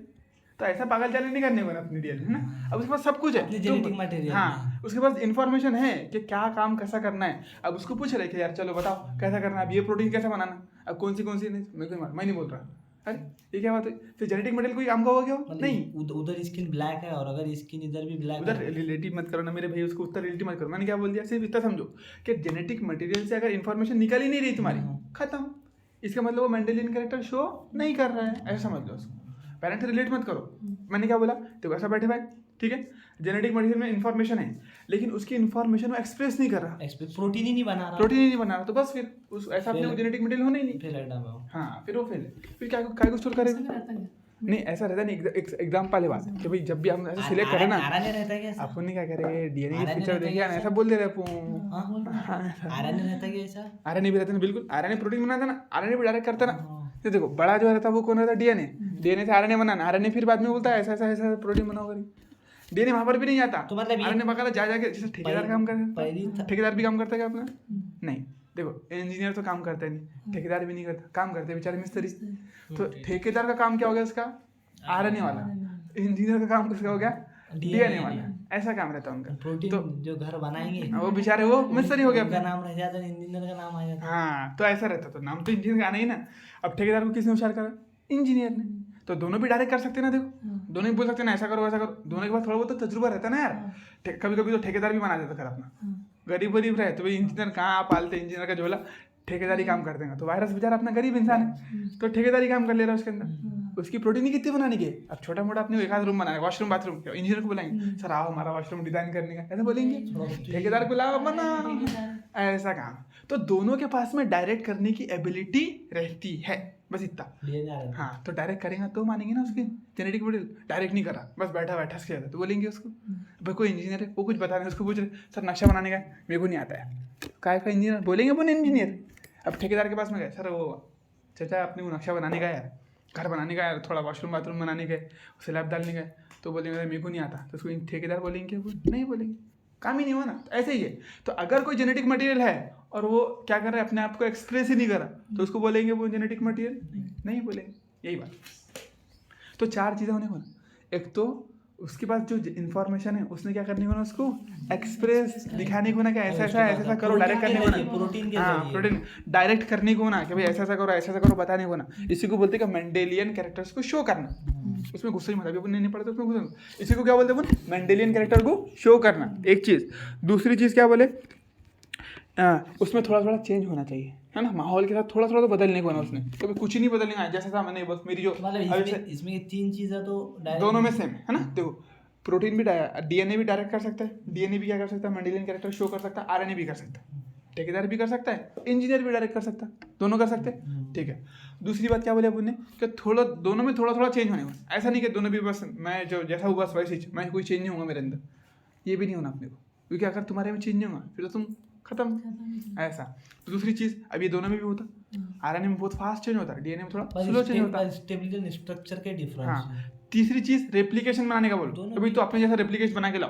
तो ऐसा पागल चाले नहीं करने को ना अपनी डीएनए, है ना। अब उसके पास सब कुछ है, जेनेटिक मटेरियल। हाँ उसके पास इन्फॉर्मेशन है कि क्या काम कैसा करना है। अब उसको पूछ रहे कि यार चलो बताओ कैसा करना है, अब ये प्रोटीन कैसा बनाना, अब कौन सी नहीं, मैं नहीं बोल रहा। अरे ये क्या बात है, फिर जेनेटिक मटेरियल कोई काम का होगा क्या? नहीं, उधर स्किन ब्लैक है और अगर स्किन इधर भी ब्लैक, उधर रिलेटिव मत करो ना मेरे भाई, उसको उधर रिलेटिव मत करो। मैंने क्या बोल दिया, सिर्फ इतना समझो कि जेनेटिक मटेरियल से अगर इन्फॉर्मेशन निकल ही नहीं रही तुम्हारी, खत्म। इसका मतलब वो मेंडेलियन कैरेक्टर शो नहीं कर रहा है, ऐसा समझ लो उसको। पेरेंट्स से रिलेट मत करो। मैंने क्या बोला, तो ऐसा बैठे भाई, ठीक है, जेनेटिक मटेरियल में इन्फॉर्मेशन है, लेकिन उसकी इन्फॉर्मेशन वो एक्सप्रेस नहीं कर रहा, प्रोटीन ही नहीं बना रहा, तो बस फिर उस ऐसा अपने जेनेटिक मटेरियल होना ही नहीं। हाँ फिर वो फेल है, फिर क्या को स्टोर करेगा? नहीं ऐसा रहता नहीं। एग्जाम्पल है बात कि भाई जब भी हम ऐसे सिलेक्ट करें ना, अपन ने क्या करे डीएनए की फीचर देखिए ना, ऐसा बोल दे रहे आरएनए भी रहता है, बिल्कुल आरएनए प्रोटीन बनाता ना, आरएनए भी डायरेक्ट करता ना। तो देखो बड़ा जो रहता है वो कौन रहता है? डीएनए से आरएनए बनाना, आरएनए फिर बाद में बोलता है ऐसा ऐसा प्रोटीन बनाओ करी। डीएनए वहां पर भी नहीं आता, तो मतलब आरएनए बकायदा जा जाके जैसे ठेकेदार काम करता, ठेकेदार भी काम करता है क्या अपना? नहीं, देखो इंजीनियर तो काम करता है नहीं, ठेकेदार भी नहीं करता, काम करते बेचारे मिस्त्री। तो ठेकेदार का काम क्या हो गया उसका? आरएनए वाला। इंजीनियर का काम किसका हो गया? डीएनए वाला। ऐसा काम रहता है उनका। प्रोटीन तो जो घर बनाएंगे वो बेचारे वो मिस्त्री हो गया, उनका नाम रह जाता है, इंजीनियर का नाम आ जाता है। हाँ तो ऐसा रहता, तो नाम तो इंजीनियर का आना ही ना। अब ठेकेदार को किसने होशियार करा? इंजीनियर ने। तो दोनों भी डायरेक्ट कर सकते हैं ना, देखो दोनों ही बोल सकते हैं ना ऐसा करो वैसा करो, दोनों के पास थोड़ा बहुत तो तजुर्बा रहता है ना यार। कभी कभी तो ठेकेदार भी बना देता घर अपना, गरीब रहे तो भाई इंजीनियर कहाँ पालते, इंजीनियर का झोला, ठेकेदारी काम कर देंगे। तो वायरस बेचारा अपना गरीब इंसान है तो ठेकेदारी काम कर ले रहा है उसके अंदर। उसकी प्रोटीन ही कितनी बनाने की, अब छोटा मोटा अपने एक आध रूम बनाया, वॉशरूम बाथरूम, इंजीनियर को बुलाएंगे सर आओ हमारा वॉशरूम डिजाइन करने का, ऐसा बोलेंगे? ठेकेदार को लाओ बना, ऐसा काम। तो दोनों के पास में डायरेक्ट करने की एबिलिटी रहती है, बस इतना। हाँ तो डायरेक्ट करेगा तो मानेंगे ना उसके जेनेटिक मटेरियल। डायरेक्ट नहीं करा, बस बैठा बैठा उसके तो बोलेंगे उसको। भाई कोई इंजीनियर है वो कुछ बता रहे, उसको पूछ रहे सर नक्शा बनाने का, मेरे को नहीं आता है, काय का इंजीनियर बोलेंगे वो इंजीनियर। अब ठेकेदार के पास में गए, सर वो चाचा अपने को नक्शा बनाने का यार, घर बनाने का यार, थोड़ा वॉशरूम बाथरूम बनाने का, स्लैब डालने का, तो बोलेंगे मेरे को नहीं आता। तो उसको ठेकेदार बोलेंगे वो नहीं बोलेंगे, काम ही नहीं हुआ ना। तो ऐसे ही है। तो अगर कोई जेनेटिक मटेरियल है और वो क्या कर रहा है, अपने आप को एक्सप्रेस ही नहीं कर रहा, तो उसको बोलेंगे वो जेनेटिक मटेरियल नहीं बोलेंगे। यही बात। तो चार चीज़ें होने को ना, एक तो उसके पास जो इन्फॉर्मेशन है उसने क्या करने को ना, उसको एक्सप्रेस दिखाने को ना, क्या ऐसा ऐसा करो, डायरेक्ट करने को ना, हाँ प्रोटीन डायरेक्ट करने को ना, कि भाई ऐसा ऐसा करो बताने को ना। इसी को बोलते हैं मेंडेलियन कैरेक्टर्स को शो करना। उसमें गुस्सा ही मत, अभी अपन नहीं पढ़ते उसमें गुस्सा। इसी को क्या बोलते हैं अपन? मेंडेलियन कैरेक्टर को शो करना, एक चीज़। दूसरी चीज़ क्या बोले, उसमें थोड़ा थोड़ा चेंज होना चाहिए, है ना, माहौल के साथ थोड़ा थोड़ा तो बदलने को ना। उसने कभी कुछ ही नहीं बदलने का, जैसा था मैंने बस मेरी जो इसमें तीन चीज़ें तो दोनों में सेम है ना। देखो प्रोटीन भी डीएनए भी डायरेक्ट कर सकता है, डीएनए भी क्या कर सकता है, मेंडेलियन कैरेक्टर शो कर सकता है, आरएनए भी कर सकता है, ठेकेदार भी कर सकता है, इंजीनियर भी डायरेक्ट कर सकता है, दोनों कर सकते हैं, ठीक है। दूसरी बात क्या बोले अपन ने, कि थोड़ा दोनों में थोड़ा थोड़ा चेंज होने को, ऐसा नहीं कि दोनों भी बस मैं जो जैसा हुआ बस वैसे ही, मैं कोई चेंज नहीं होगा मेरे अंदर, ये भी नहीं होना अपने को, क्योंकि अगर तुम्हारे में चेंज नहीं होगा फिर तो तुम खत्म ऐसा। तो दूसरी चीज़, अब ये दोनों में भी होता, आरएनए में बहुत फास्ट चेंज होता है, डीएनए में थोड़ा स्लो चेंज होता है, स्टेबिलिटी स्ट्रक्चर के डिफरेंस। हाँ तीसरी चीज़ रेप्लिकेशन बनाने का बोलो, तो भाई तो अपने जैसा रेप्लिकेशन बना के लाओ,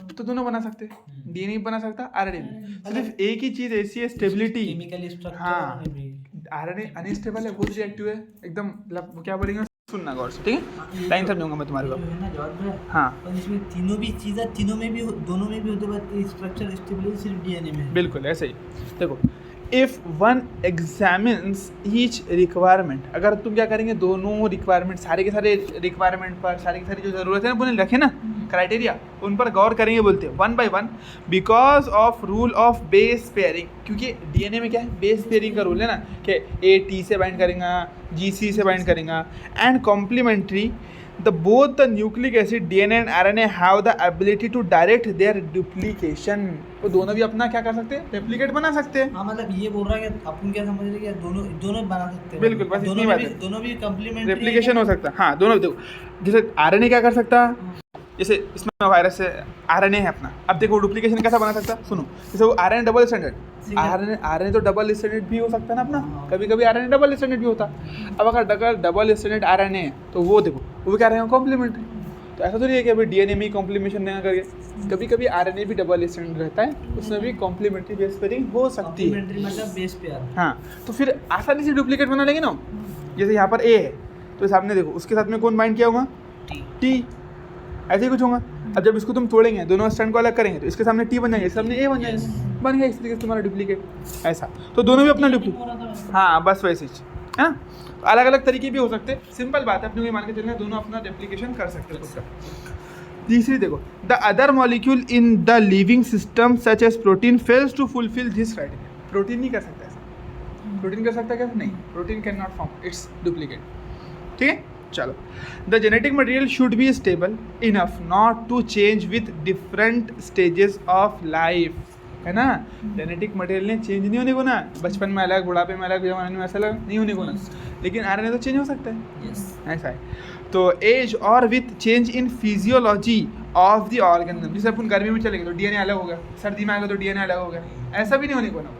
तो दोनों बना सकते हैं, डीएनए भी बना सकता है, आरएनए। सिर्फ एक ही चीज़ ऐसी है, स्टेबिलिटी। Chemical structure. हाँ आरएनए अनस्टेबल है, बहुत रिएक्टिव है एकदम, क्या बोलेंगे सुनना गौर से, ठीक है, लाइन समझूंगा मैं तुम्हारे को। हाँ और इसमें तीनों भी चीज़ें तीनों में भी दोनों में भी होते हैं, स्ट्रक्चर स्टेबिलिटी सिर्फ डीएनए में। बिल्कुल ऐसे ही। देखो if one examines each requirement, अगर तुम क्या करेंगे दोनों रिक्वायरमेंट, सारे के सारे रिक्वायरमेंट पर, सारी की सारी जो ज़रूरत है ना उन्हें रखे ना क्राइटेरिया, उन पर गौर करेंगे बोलते हैं one by one, because of rule of base pairing, क्योंकि डीएनए में क्या है बेस पेयरिंग का रूल है ना कि ए टी से बाइंड करेगा, जी सी से बाइंड करेगा, and complementary the both the nucleic acid DNA and RNA have the ability to direct their duplication, तो दोनों भी अपना क्या कर सकते हैं रेप्लिकेट बना सकते हैं। हाँ मतलब ये बोल रहा है कि अपन क्या समझ रहे हैं कि दोनों दोनों बना सकते हैं, बिल्कुल, बस इतनी बात है। दोनों भी कम्प्लीमेंट्री रेप्लिकेशन हो सकता है, हाँ दोनों। देखो जैसे RNA क्या कर सकता है, जैसे इसमें वायरस से RNA है अपना, अब देखो डुप्लीकेशन कैसा बना सकता है, सुनो जैसे वो RNA डबल स्टैंडर्ड, RNA तो डबल स्टैंडर्ड भी हो सकता है ना अपना, कभी कभी RNA डबल स्टैंडर्ड भी होता। अब अगर डबल स्टैंडर्ड RNA है तो वो देखो वो क्या रहेगा कॉम्प्लीमेंट्री, तो ऐसा तो नहीं है कि अभी डीएनए में ही कॉम्प्लीमेशन नहीं करके, कभी कभी RNA भी डबल स्टैंडर्ड रहता है, उसमें भी कॉम्प्लीमेंट्री बेस पेयरिंग हो सकती है। मतलब बेस पेयर, हाँ तो फिर आसानी से डुप्लीकेट बना लेंगे ना, जैसे यहाँ पर A है तो सामने देखो उसके साथ में कौन बाइंड किया होगा T, ऐसे ही कुछ होगा। अब जब इसको तुम तोड़ेंगे दोनों स्टैंड को अलग करेंगे तो इसके सामने T बन जाएंगे, इसके सामने A बन जाएगा, बन गया इस तरीके से तुम्हारा डुप्लीकेट, ऐसा। तो दोनों भी अपना डुप्लीकेट, हाँ बस वैसे ही है ना, अलग अलग तरीके भी हो सकते हैं, सिंपल बात है, अपने को मान के चलना दोनों अपना डुप्लीकेशन कर सकते हैं उसका। तीसरी देखो, the other molecule in the living system such as protein fails to fulfil this criteria, protein नहीं कर सकता ऐसा, प्रोटीन कर सकता है क्या, नहीं, protein can not form its duplicate, ठीक है। चलो, the genetic material should be stable enough not to change with different stages of life, है ना, जेनेटिक मटेरियल ने चेंज नहीं होने को ना, बचपन में अलग, बुढ़ापे में अलग, जवानी में ऐसा अलग नहीं होने को ना, लेकिन RNA तो चेंज हो सकता है, ऐसा है। तो एज और with change in physiology of the organism, जैसे अपन गर्मी में चलेंगे तो डीएनए अलग हो गया, सर्दी में आएगा तो डीएनए अलग हो गया, ऐसा भी नहीं होने को ना,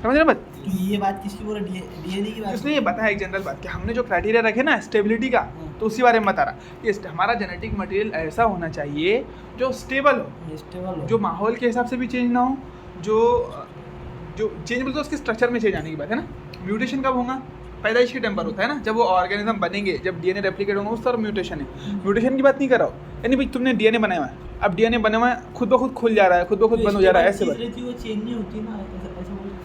समझ रहे बात। तो ये बात किसकी बोल रहा है, डीएनए की बात, उसने ये बताया एक जनरल बात कि हमने जो क्राइटेरिया रखे ना स्टेबिलिटी का, तो उसी बारे में बता रहा कि हमारा जेनेटिक मटेरियल ऐसा होना चाहिए जो स्टेबल हो, जो माहौल के हिसाब से भी चेंज ना हो, जो चेंज बोलते उसके स्ट्रक्चर में चेंज आने की बात है ना। म्यूटेशन कब होगा, पैदाइश के टाइम पर होता है ना, जब वो ऑर्गेनिज्म बनेंगे, जब डीएनए रेप्लिकेट होगा उस तरह म्यूटेशन है। म्यूटेशन की बात नहीं कर रहा हूँ, यानी भाई तुमने डीएनए बनाया हुआ है, अब डीएनए बना हुआ है खुद ब खुद खुल जा रहा है, खुद ब खुद बंद हो जा रहा है, ऐसे बात, वो चेंज नहीं होती ना,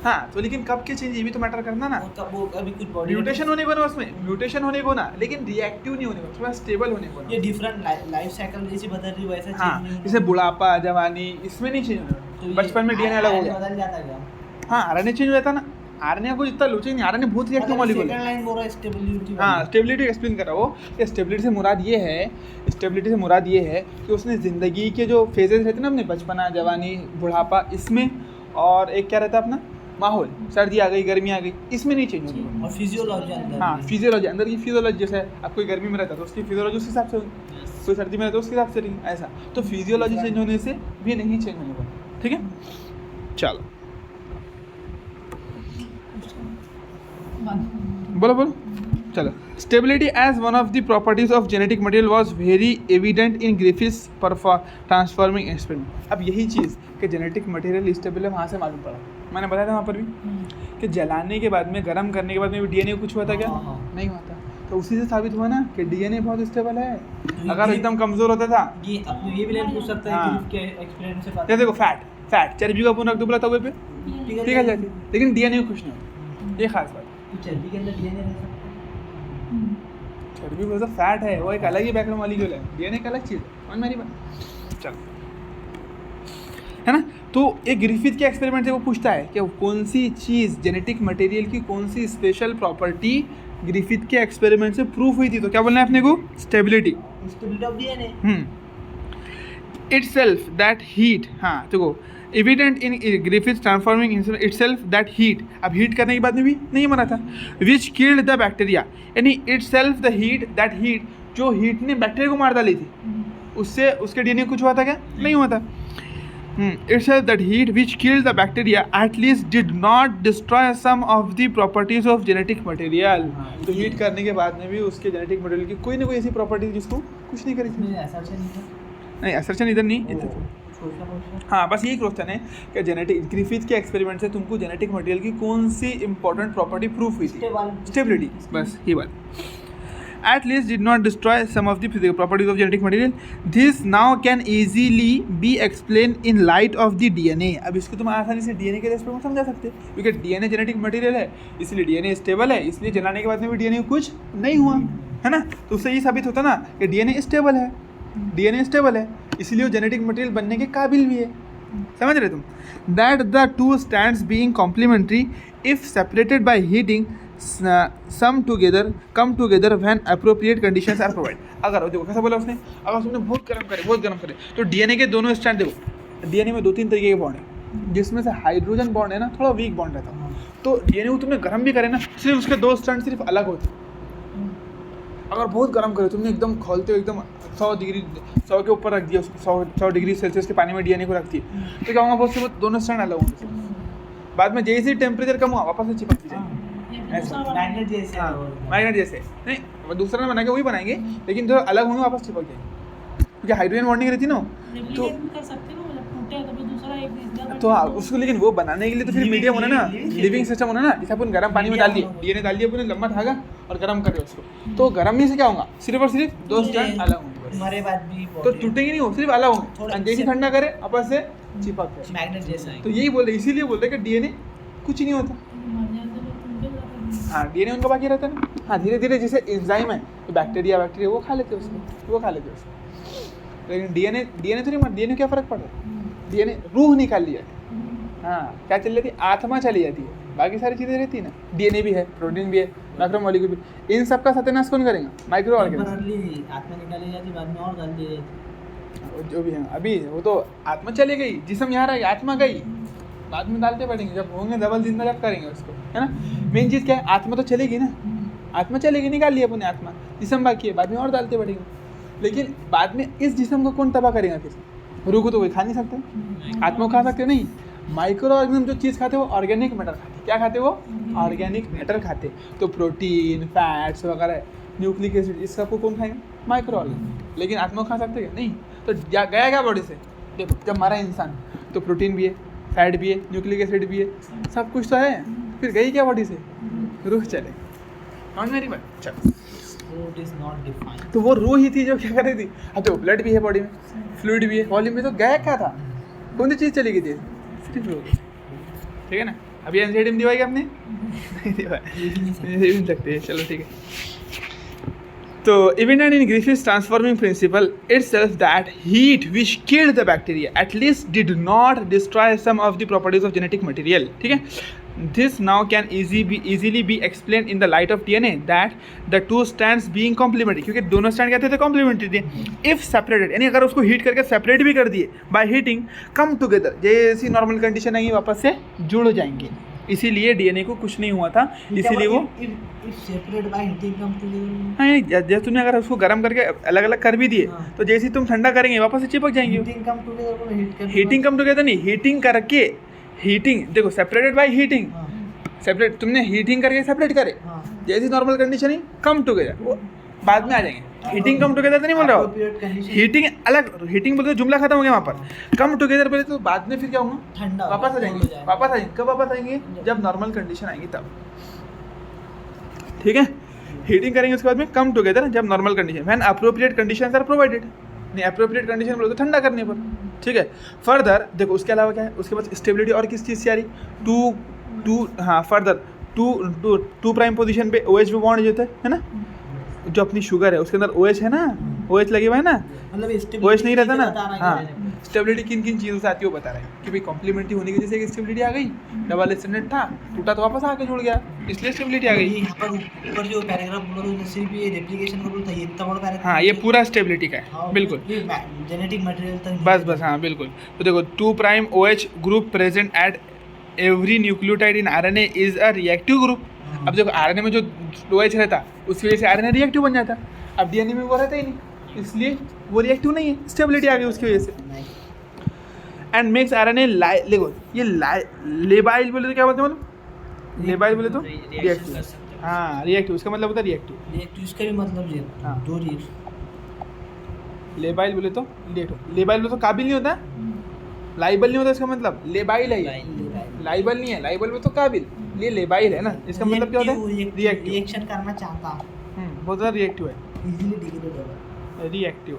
हाँ। तो लेकिन कब के चेंज ये भी तो मैटर करना ना, वो अभी कुछ बॉडी म्यूटेशन होने को ना, उसमें म्यूटेशन होने को ना, लेकिन रिएक्टिव नहीं होने को, थोड़ा स्टेबल होने को ना, ये डिफरेंट लाइफ साइकिल जैसे बदल रही है वैसा हाँ, चेंज नहीं जैसे बुढ़ापा, जवानी, इसमें नहीं चेंज होने, बचपन में डीएनए अलग हो गया, बदल जाता है, हाँ RNA चेंज हुआ था ना, RNA को इतना लोचे नहीं, RNA बहुत रिएक्टिव मॉलिक्यूल है। सेकंड लाइन बोल रहा है स्टेबिलिटी, हाँ स्टेबिलिटी एक्सप्लेन कर रहा वो, कि स्टेबिलिटी से मुराद ये है कि उसने ज़िंदगी के जो फेजेस रहते हैं ना अपने, बचपना, जवानी, बुढ़ापा, इसमें, और एक क्या रहता है अपना माहौल, सर्दी आ गई, गर्मी आ गई, इसमें नहीं चेंज होगी, और फिजियोलॉजी अंदर, हाँ फिजियोलॉजी अंदर की फिजियोलॉजी, जैसे अब कोई गर्मी में रहता है तो उसकी फिजियोलॉजी उस हिसाब से होगी, कोई सर्दी में रहता है उसके हिसाब से रही, ऐसा। तो फिजियोलॉजी चेंज होने से भी नहीं चेंज होने को, ठीक है। चलो बोलो चलो, stability as one of the properties of genetic material was very evident in Griffith's transforming experiment. अब यही चीज़ कि जेनेटिक मटेरियल स्टेबल है वहाँ से मालूम पड़ा, मैंने बताया था वहाँ पर भी कि जलाने के बाद में, गर्म करने के बाद में भी डीएनए कुछ हुआ था क्या, नहीं हुआ था, तो उसी से साबित हुआ ना कि डीएनए बहुत स्टेबल है। अगर एकदम कमज़ोर होता था, ये भी लाइन पूछ सकता है कि एक्सपेरिमेंट से पता, देखो फैट चर्बी का पूर्ण रख दो बोला तवे पे पिघल जाती, लेकिन डीएनए कुछ नहीं होता, ये खास बात। चर्बी के अंदर डीएनए रह सकता है, चर्बी वो तो फैट है, वो एक अलग ही बैकग्राउंड मॉलिक्यूल है, डीएनए एक अलग चीज़ है, समझ मेरी बात, चलो है ना। तो एक ग्रिफिथ के एक्सपेरिमेंट से वो पूछता है कि कौन सी चीज़ जेनेटिक मटेरियल की कौन सी स्पेशल प्रॉपर्टी ग्रिफिथ के एक्सपेरिमेंट से प्रूफ हुई थी, तो क्या बोलना है अपने को, stability of DNA, itself that heat, हाँ देखो evident in Griffith's transforming itself that heat, अब हीट करने के बाद में भी नहीं मरा था, which killed the bacteria, यानी itself the heat that heat, जो हीट ने बैक्टीरिया को मार डाली थी, उससे उसके डीएनए कुछ हुआ था क्या, नहीं हुआ था। Itself that heat which killed the bacteria at least did not destroy some of the properties of genetic material, तो हीट करने के बाद में भी उसके जेनेटिक मटेरियल की कोई ना कोई ऐसी प्रॉपर्टी जिसको कुछ नहीं करी थी, नहीं असरशन इधर नहीं, हाँ बस यही क्वेश्चन है कि जेनेटिक ग्रिफिथ के एक्सपेरिमेंट से तुमको जेनेटिक मटेरियल की कौन सी इंपॉर्टेंट प्रॉपर्टी प्रूफ हुई थी, स्टेबिलिटी, बस ये बात। at least did not destroy some of the physical properties of genetic material. This now can easily be explained in light of the DNA. अब इसको तुम आसानी से DNA के रेस्पेक्ट में समझा सकते हैं, क्योंकि DNA जेनेटिक मटेरियल है, इसलिए DNA स्टेबल है, इसलिए जलाने के बाद में भी DNA कुछ नहीं हुआ, है ना। तो उससे ये साबित होता ना कि DNA स्टेबल है, DNA स्टेबल है, इसलिए वो जेनेटिक मटेरियल बनने के काबिल भी है। समझ रहे तुम? That the two stands being complementary if separated by heating come together when appropriate conditions are provided. अगर देखो कैसा बोला उसने, अगर तुमने बहुत गर्म करे तो डीएनए के दोनों स्ट्रैंड, देखो डीएनए में 2-3 तरीके के बॉन्ड है, जिसमें से हाइड्रोजन बॉन्ड है ना थोड़ा वीक बॉन्ड रहता है, तो डीएनए को तुमने गर्म भी करे ना सिर्फ उसके 2 स्ट्रैंड सिर्फ अलग होते। अगर बहुत गर्म करे तुमने एकदम खोलते हो एकदम 100 के ऊपर रख दिया उसको, 100 डिग्री सेल्सियस के पानी में डीएनए को रखती है, तो क्या होगा बहुत से दोनों स्ट्रैंड अलग होंगे, बाद में जैसे ही टेम्परेचर कम हुआ वापस से चिपकती जाएगी। मैग्नेट जैसे हाँ मैग्नेट जैसे नहीं, दूसरा ना बना के वही बनाएंगे, लेकिन जो अलग होंगे वापस चिपक जाएंगे, क्योंकि हाइड्रोजन बॉन्डिंग रहती ना तो कर सकते हैं ना, मतलब टूटे तो दूसरा एक तो हाँ उसको, लेकिन वो बनाने के लिए तो फिर मीडियम होना ना, लिविंग सिस्टम होना ना। जैसे अपन गर्म पानी में डाल दिए, डीएनए डाल दिया अपने लंबा धागा और गर्म कर दिया उसको, तो गर्म नहीं से क्या होगा, सिर्फ और सिर्फ 2 स्ट्रैंड अलग होंगे, हमारे बाद भी तो टूटेंगे नहीं, वो सिर्फ अलग होंगे, जैसे ठंडा करे आपस से चिपक जाए, मैग्नेट जैसा है। तो यही बोल रहे, इसीलिए बोल रहे कि डीएनए कुछ नहीं होता। हाँ डीएनए उनका बाकी रहता है ना। हाँ धीरे धीरे जैसे एंजाइम है, तो बैक्टीरिया वो खा लेते हैं उसको, लेकिन डीएनए तो नहीं, डीएनए क्या फ़र्क पड़ रहा है, डीएनए रूह निकाल लिया है। हाँ क्या चल जाती है, आत्मा चली जाती है, बाकी सारी चीज़ें रहती है ना, डीएनए भी है, प्रोटीन भी है, मैक्रोमोलिक्यूल भी, इन सब का सत्यानाश कौन करेगा, माइक्रो ऑर्गेनिज्म। आत्मा निकाली जाती, बाद में और डाल दी जाती, जो भी है अभी वो तो आत्मा चली गई, जिसम यहाँ रही, आत्मा गई, बाद में डालते पड़ेंगे, जब होंगे डबल जिंदा जब करेंगे उसको, है ना। मेन चीज़ क्या है, आत्मा तो चलेगी ना, आत्मा चलेगी, निकाल लिया अपने आत्मा, जिसम बाकी है, बाद में और डालते पड़ेंगे, लेकिन बाद में इस जिसम को कौन तबाह करेगा फिर, रूह को तो कोई खा नहीं सकते, आत्मा को खा सकते नहीं। माइक्रो ऑर्गेनिज्म जो चीज़ खाते हैं वो ऑर्गेनिक मैटर खाते, क्या खाते वो ऑर्गेनिक मैटर खाते, तो प्रोटीन फैट्स वगैरह न्यूक्लिक एसिड, इस सबको कौन खाएंगे, माइक्रो ऑर्गेनिज्म। लेकिन आत्मा खा सकते क्या, नहीं। तो गया क्या बॉडी से, देखो जब मरा इंसान तो प्रोटीन भी है, फैट भी है, न्यूक्लिक एसिड भी है, सब कुछ तो है, फिर गई क्या बॉडी से, रूह चले, समझ मेरी बात। चलो It is not defined. तो वो रूह ही थी जो क्या कर रही थी, अब तो ब्लड भी है बॉडी में, फ्लूइड भी है, वॉल्यूम भी, तो गया क्या था, कौन सी चीज़ चली गई थी, सिर्फ रूह। ठीक है ना, अभी एनसीडी में दिवाई आपने नहीं दिवाई सकते हैं, चलो ठीक है। तो even and in Griffith's transforming principle itself, that heat which killed the bacteria at least did not destroy some of the properties of genetic material. ठीक है, this now can easily be explained in the light of DNA, that the two strands being complementary, क्योंकि दोनों stand कहते थे complementary थे, if separated, यानी अगर उसको हीट करके सेपरेट भी कर दिए by heating, come together, जैसी नॉर्मल कंडीशन आएंगी वापस से जुड़ जाएंगे, इसीलिए डीएनए को कुछ नहीं हुआ था, इसीलिए वो separate by heating come together. हाँ जैसे तुमने अगर उसको गर्म करके अलग अलग कर भी दिए, तो जैसे ही तुम ठंडा करेंगे वापस से चिपक जाएंगे। हीटिंग कम टुगेदर को हीट कर, हीटिंग कम टुगेदर नहीं, हीटिंग करके, हीटिंग देखो सेपरेटेड बाय हीटिंग, सेपरेट तुमने हीटिंग करके सेपरेट करे, जैसी नॉर्मल कंडीशन ही कम टुगेदर, वो बाद में आ जाएंगे। हीटिंग कम टुगेदर तो नहीं बोल रहा हो, हीटिंग अलग, हीटिंग बोलते जुमला खत्म हो गया वहाँ पर, कम टुगेदर बोले तो बाद में फिर क्या होगा, ठंडा वापस आ जाएंगे, कब वापस आएंगे, जब नॉर्मल कंडीशन आएंगी तब। ठीक है, हीटिंग करेंगे उसके बाद में कम टुगेदर जब normal condition, when appropriate conditions are provided, नहीं अप्रोप्रिएट कंडीशन बोलो तो ठंडा करने पर। ठीक है, फर्दर देखो उसके अलावा क्या है, उसके बाद स्टेबिलिटी और किस चीज़ से आ रही, फर्दर टू प्राइम पोजीशन पे OH पे बॉन्ड जो है ना, जो अपनी शुगर है उसके अंदर OH है ना, OH लगे हुए है ना, मतलब OH नहीं रहता ना। हाँ स्टेबिलिटी किन किन चीज़ों से आती है वो बता रहे हैं कि भाई कॉम्प्लीमेंट्री होने की वजह से एक स्टेबिलिटी आ गई, डबल स्टैंडर्ड था टूटा तो वापस आके जुड़ गया, इसलिए स्टेबिलिटी आ गई। यहाँ पर ऊपर जो पैराग्राफ बोला था सिर्फ ये रेप्लिकेशन का बोला था, ये इतना बड़ा पैराग्राफ, हाँ ये पूरा स्टेबिलिटी का है, बिल्कुल जेनेटिक मटेरियल तक बस हाँ बिल्कुल। तो देखो 2' OH group present at every nucleotide in RNA is a reactive group. अब देखो RNA में जो OH रहता उसकी वजह से RNA रिएक्टिव बन जाता, अब DNA में वो रहता ही नहीं, इसलिए वो रिएक्टिव नहीं है, स्टेबिलिटी आ गई उसकी वजह से। एंड मेक्स RNA देखो ये लेबाइल बोले तो क्या बोलते हैं, मतलब लेबाइल बोले तो रिएक्टिव, हाँ रिएक्टिव, उसका मतलब होता है रिएक्टिव, इसका भी मतलब ये हाँ। दो चीज, लेबाइल बोले तो रिएक्टिव, लेबाइल बोले तो काबिल नहीं होता, लाइबल नहीं होता, इसका मतलब लेबाइल है, लाइबल नहीं है, लाइबल में तो काबिल, ये लेबाइल है ना, इसका मतलब क्या होता है, रिएक्शन करना चाहता, बहुत ज़्यादा रिएक्टिव है, इजीली डिग्रेडेबल। रिएक्टिव,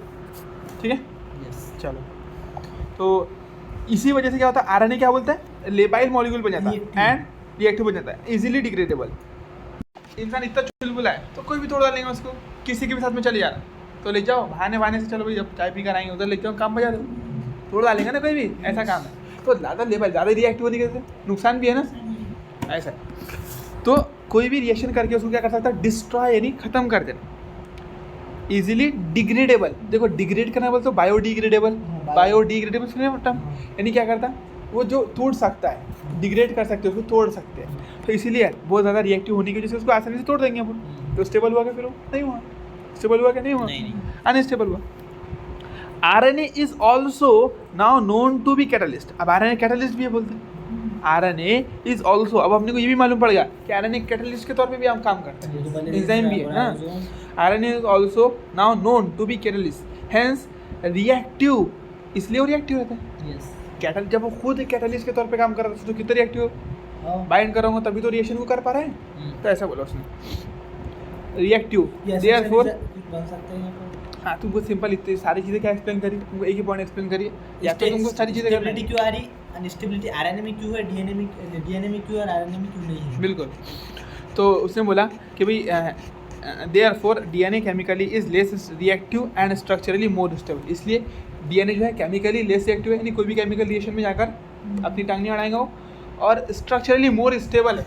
ठीक है। यस। चलो, तो इसी वजह से क्या होता है, आरएनए क्या बोलता है, लेबाइल मॉलिक्यूल बन जाता है Reactive। एंड रिएक्टिव बन जाता है, इजीली डिग्रेडेबल। इंसान इतना चुलबुला है तो कोई भी तोड़ डालेंगे उसको, किसी के भी साथ में चले जाना तो ले जाओ बहाने से, चलो भाई जब चाय पी कर आएंगे उधर ले जाओ, काम बजा दो, तोड़ डालेंगे ना कोई भी, ऐसा काम है। तो ज़्यादा लेबाइल, ज़्यादा रिएक्टिव होने के नुकसान भी है ना, ऐसा है। तो कोई भी रिएक्शन करके उसको क्या कर सकता है, डिस्ट्रॉय यानी खत्म कर देना। इजीली डिग्रेडेबल, देखो डिग्रेड करना बोलते तो बायोडिग्रेडेबल, बायोडिग्रेडेबल सुने टर्म, यानी क्या करता है वो जो तोड़ सकता है, डिग्रेड कर सकते हैं उसको, तोड़ सकते हैं। तो इसीलिए बहुत ज़्यादा रिएक्टिव होने की वजह से उसको आसानी से तोड़ देंगे अपन। तो स्टेबल हुआ क्या, फिर वो नहीं हुआ, स्टेबल हुआ क्या, नहीं हुआ, अनस्टेबल हुआ। RNA is also now known to be catalyst, अब आरएनए कैटलिस्ट भी है बोलते हैं। आरएनए इज ऑल्सो, अब हमने को ये भी मालूम पड़ गया कि आरएनए कैटलिस्ट के तौर पे भी हम काम करते हैं, एंजाइम भी है ना। RNA is also now known to be catalyst, hence reactive, इसलिए वो रिएक्टिव रहता है। यस। कैटल जब वो खुद कैटलिस्ट के तौर पे काम कर रहा था तो कितना रिएक्टिव, बाइंड कर रहा हूँ तभी तो रिएक्शन को कर पा रहे हैं, तो ऐसा बोला उसने, रिएक्टिव। देयरफॉर बन सकते हैं यहाँ पर। हाँ, तुमको सिंपल इतनी सारी चीज़ें क्या एक्सप्लेन करी, तुमको एक ही पॉइंट एक्सप्लेन करिए, या तो तुमको सारी चीज़ें करनी स्टेबिलिटी क्यों आ रही, अनस्टेबिलिटी आरएनए में क्यों है, डीएनए में क्यों और आरएनए में क्यों नहीं है। बिल्कुल। तो उसने बोला कि भाई therefore DNA chemically is less reactive and structurally more stable, इसलिए डीएनए जो है केमिकली लेस रिएक्टिव है, यानी कोई भी केमिकल रिएक्शन में जाकर अपनी टांग नहीं अड़ाएगा वो, और स्ट्रक्चरली मोर स्टेबल है।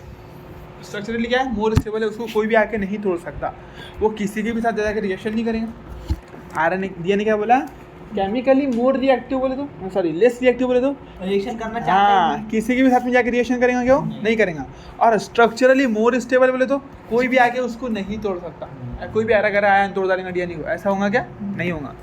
स्ट्रक्चरली क्या है, मोर स्टेबल है, उसको कोई भी आके नहीं तोड़ सकता, वो किसी के भी साथ जाकर रिएक्शन नहीं करेगा। आरएनए डीएनए क्या बोला, केमिकली मोर रिएक्टिव बोले तो, सॉरी लेस रिएक्टिव बोले तो रिएक्शन करना चाहते हाँ, हैं किसी के भी साथ में जाके रिएक्शन करेगा क्यों, नहीं करेगा। और स्ट्रक्चरली मोर स्टेबल बोले तो कोई भी आके उसको नहीं तोड़ सकता, कोई भी आरा कर आया तोड़ डालेगा डीएनए को, ऐसा होगा क्या, नहीं होगा।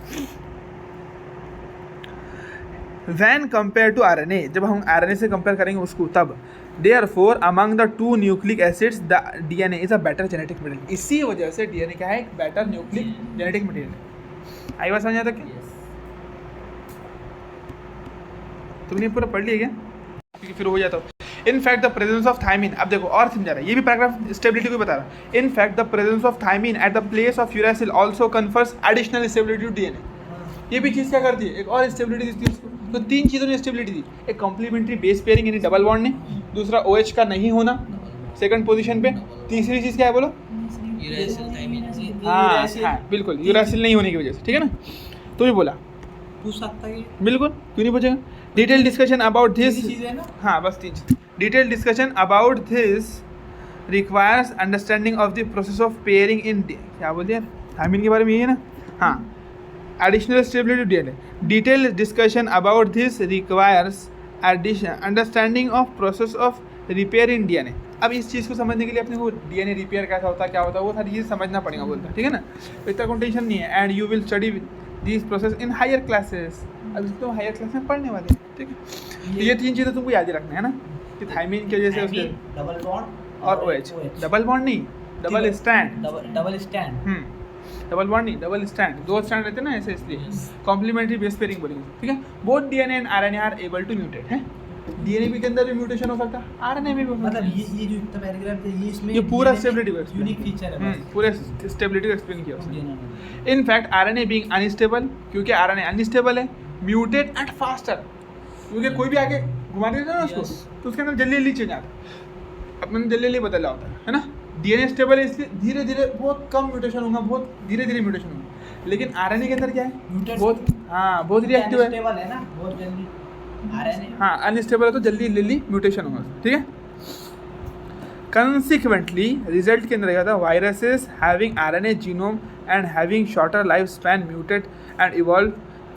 When compared to RNA, जब हम RNA से कंपेयर करेंगे उसको तब, therefore among the two nucleic acids the DNA is a better genetic material, इसी वजह से DNA क्या है, एक बेटर न्यूक्लिक जेनेटिक मटेरियल। आई बात समझ आता क्या, तुमने पूरा पढ़ लिया क्या, क्योंकि फिर हो जाता हो। In fact the presence of thymine, अब देखो और समझा रहा है, ये भी पैराग्राफ स्टेबिलिटी को बता रहा है। In fact the presence of thymine at the place of uracil also confers additional stability to DNA, ये भी चीज़ क्या करती है, एक और स्टेबिलिटी देती है उसको। तो तीन चीज़ों ने स्टेबिलिटी दी, एक कॉम्प्लीमेंट्री बेस पेयरिंग यानी डबल बॉन्ड ने, दूसरा OH का नहीं होना सेकंड पोजीशन पे, तीसरी चीज़ क्या है बोलो, हाँ बिल्कुल यूरासिल नहीं होने की वजह से, ठीक है ना। तो ये बोला पूछ सकता है, बिल्कुल क्यों नहीं पूछेगा। डिटेल डिस्कशन अबाउट दिस, चीज़ है ना, हाँ बस तीन चीज। Detail discussion about this requires understanding of the process of pairing in, क्या बोल दिया थायमिन के बारे में, ये है ना, हाँ additional stability DNA. Detail discussion about this requires understanding of process of repair in DNA. अब इस चीज़ को समझने के लिए अपने को डीएनए रिपेयर कैसा होता है, क्या होता है, वो सारी चीज़ समझना पड़ेगा बोलता है, ठीक है ना। इतना कोई टेंशन नहीं है, and you will study this process in higher classes, अब इसको हायर क्लास में पढ़ने वाले, ठीक है। तो ये तीन चीज़ें तुमको याद ही रखना है ना, कि थायमिन की वजह से उसके डबल बॉन्ड और OH, डबल बॉन्ड नहीं double stand, double stand, double bond नहीं डबल स्टैंड, दो स्टैंड रहते हैं ना ऐसे, इसलिए कॉम्प्लीमेंट्री बेस पेयरिंग बोलेंगे, ठीक है। Both DNA and RNA are able to mutate है, डीएनए भी के अंदर भी म्यूटेशन हो सकता है, आरएनए में भी हो सकता मतलब है। ये जो इतना पैराग्राफ है, ये इसमें ये पूरा स्टेबिलिटी को यूनिक फीचर है बस। पूरे स्टेबिलिटी को एक्सप्लेन किया उसने। DNA in fact RNA being unstable, क्योंकि आरएनए अनस्टेबल है, म्यूटेट एट फास्टर, क्योंकि कोई भी आगे घुमा देता है ना उसको, तो उसके अंदर जल्दी जल्दी चेंज आता है, अपने जल्दी जल्दी बदल होता है ना। डीएनए स्टेबल है इसलिए धीरे धीरे बहुत कम म्यूटेशन होगा, बहुत धीरे धीरे म्यूटेशन होगा। लेकिन आरएनए के अंदर क्या है, बहुत हाँ बहुत रिएक्टिव है, अनस्टेबल है ना, बहुत जल्दी आरएनए, हाँ अनस्टेबल है तो जल्दी जल्दी म्यूटेशन होगा, ठीक है। कंसिक्वेंटली रिजल्ट के अंदर क्या था, viruses having RNA genome and having shorter life span mutate and evolve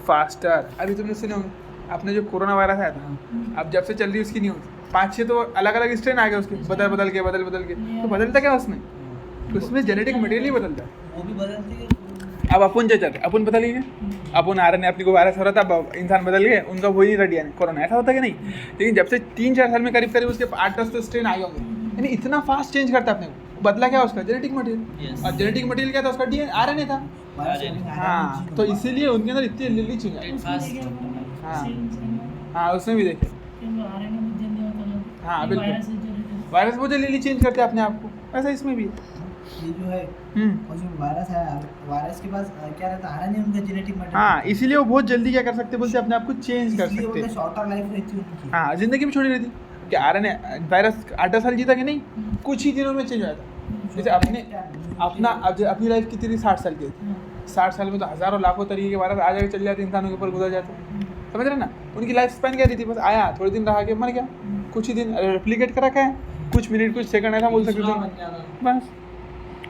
faster. अभी तुमने सुने होंगे, अपने जो कोरोना वायरस आया था, अब जब से चल रही है उसकी न्यूज़, 5-6 तो अलग अलग स्ट्रेन आ गए उसके, बदल बदल के तो बदलता क्या उसमें जेनेटिक मटेरियल ही बदलता है। वो भी बदलती है। अब अपन जो चलते अपन बदल गए, अपन आरएनए अपनी को वायरस हो रहा था, अब इंसान बदल गए, उनका हो ही नहीं रहा डीएनए, कोरोना ऐसा होता कि नहीं। लेकिन जब से 3-4 साल में करीब करीब उसके 8-10 तो स्ट्रेन आ गए होंगे, यानी इतना फास्ट चेंज करता है अपने को। बदला क्या उसका, जेनेटिक मटेरियल, और जेनेटिक मटेरियल क्या था उसका, डीएनए आरएनए था, हाँ। तो इसीलिए उनके अंदर इतनी जल्दी चेंज आई, हाँ उसमें भी देखे, हाँ बिल्कुल वायरस बहुत जल्दी चेंज करते हैं अपने आप को, ऐसा इसमें भी। ये जो है और जो वायरस है, वायरस के पास क्या रहता है, आरएनए उनका जेनेटिक मटेरियल। हाँ, इसीलिए वो बहुत जल्दी क्या कर सकते, बोलते अपने आप को चेंज कर सकते हैं। शॉर्टर लाइफ रहती है उनकी। हाँ, जिंदगी भी छोटी रहती कि आरएनए वायरस 8-10 साल जीता कि नहीं, कुछ ही दिनों में चेंज हो जाता। जैसे अपनी लाइफ कितनी थी, 60 साल की थी। 60 साल में तो हज़ारों लाखों तरीके के वायरस आ जाके चले जाते, इंसानों के ऊपर गुजर जाते, समझ रहे ना। उनकी लाइफ स्पैन क्या रहती, बस आया थोड़े दिन रहा के मर गया, कुछ ही दिन रेप्लिकेट कर रखा है, कुछ मिनट कुछ सेकंड ऐसा बोल सकते हो, बस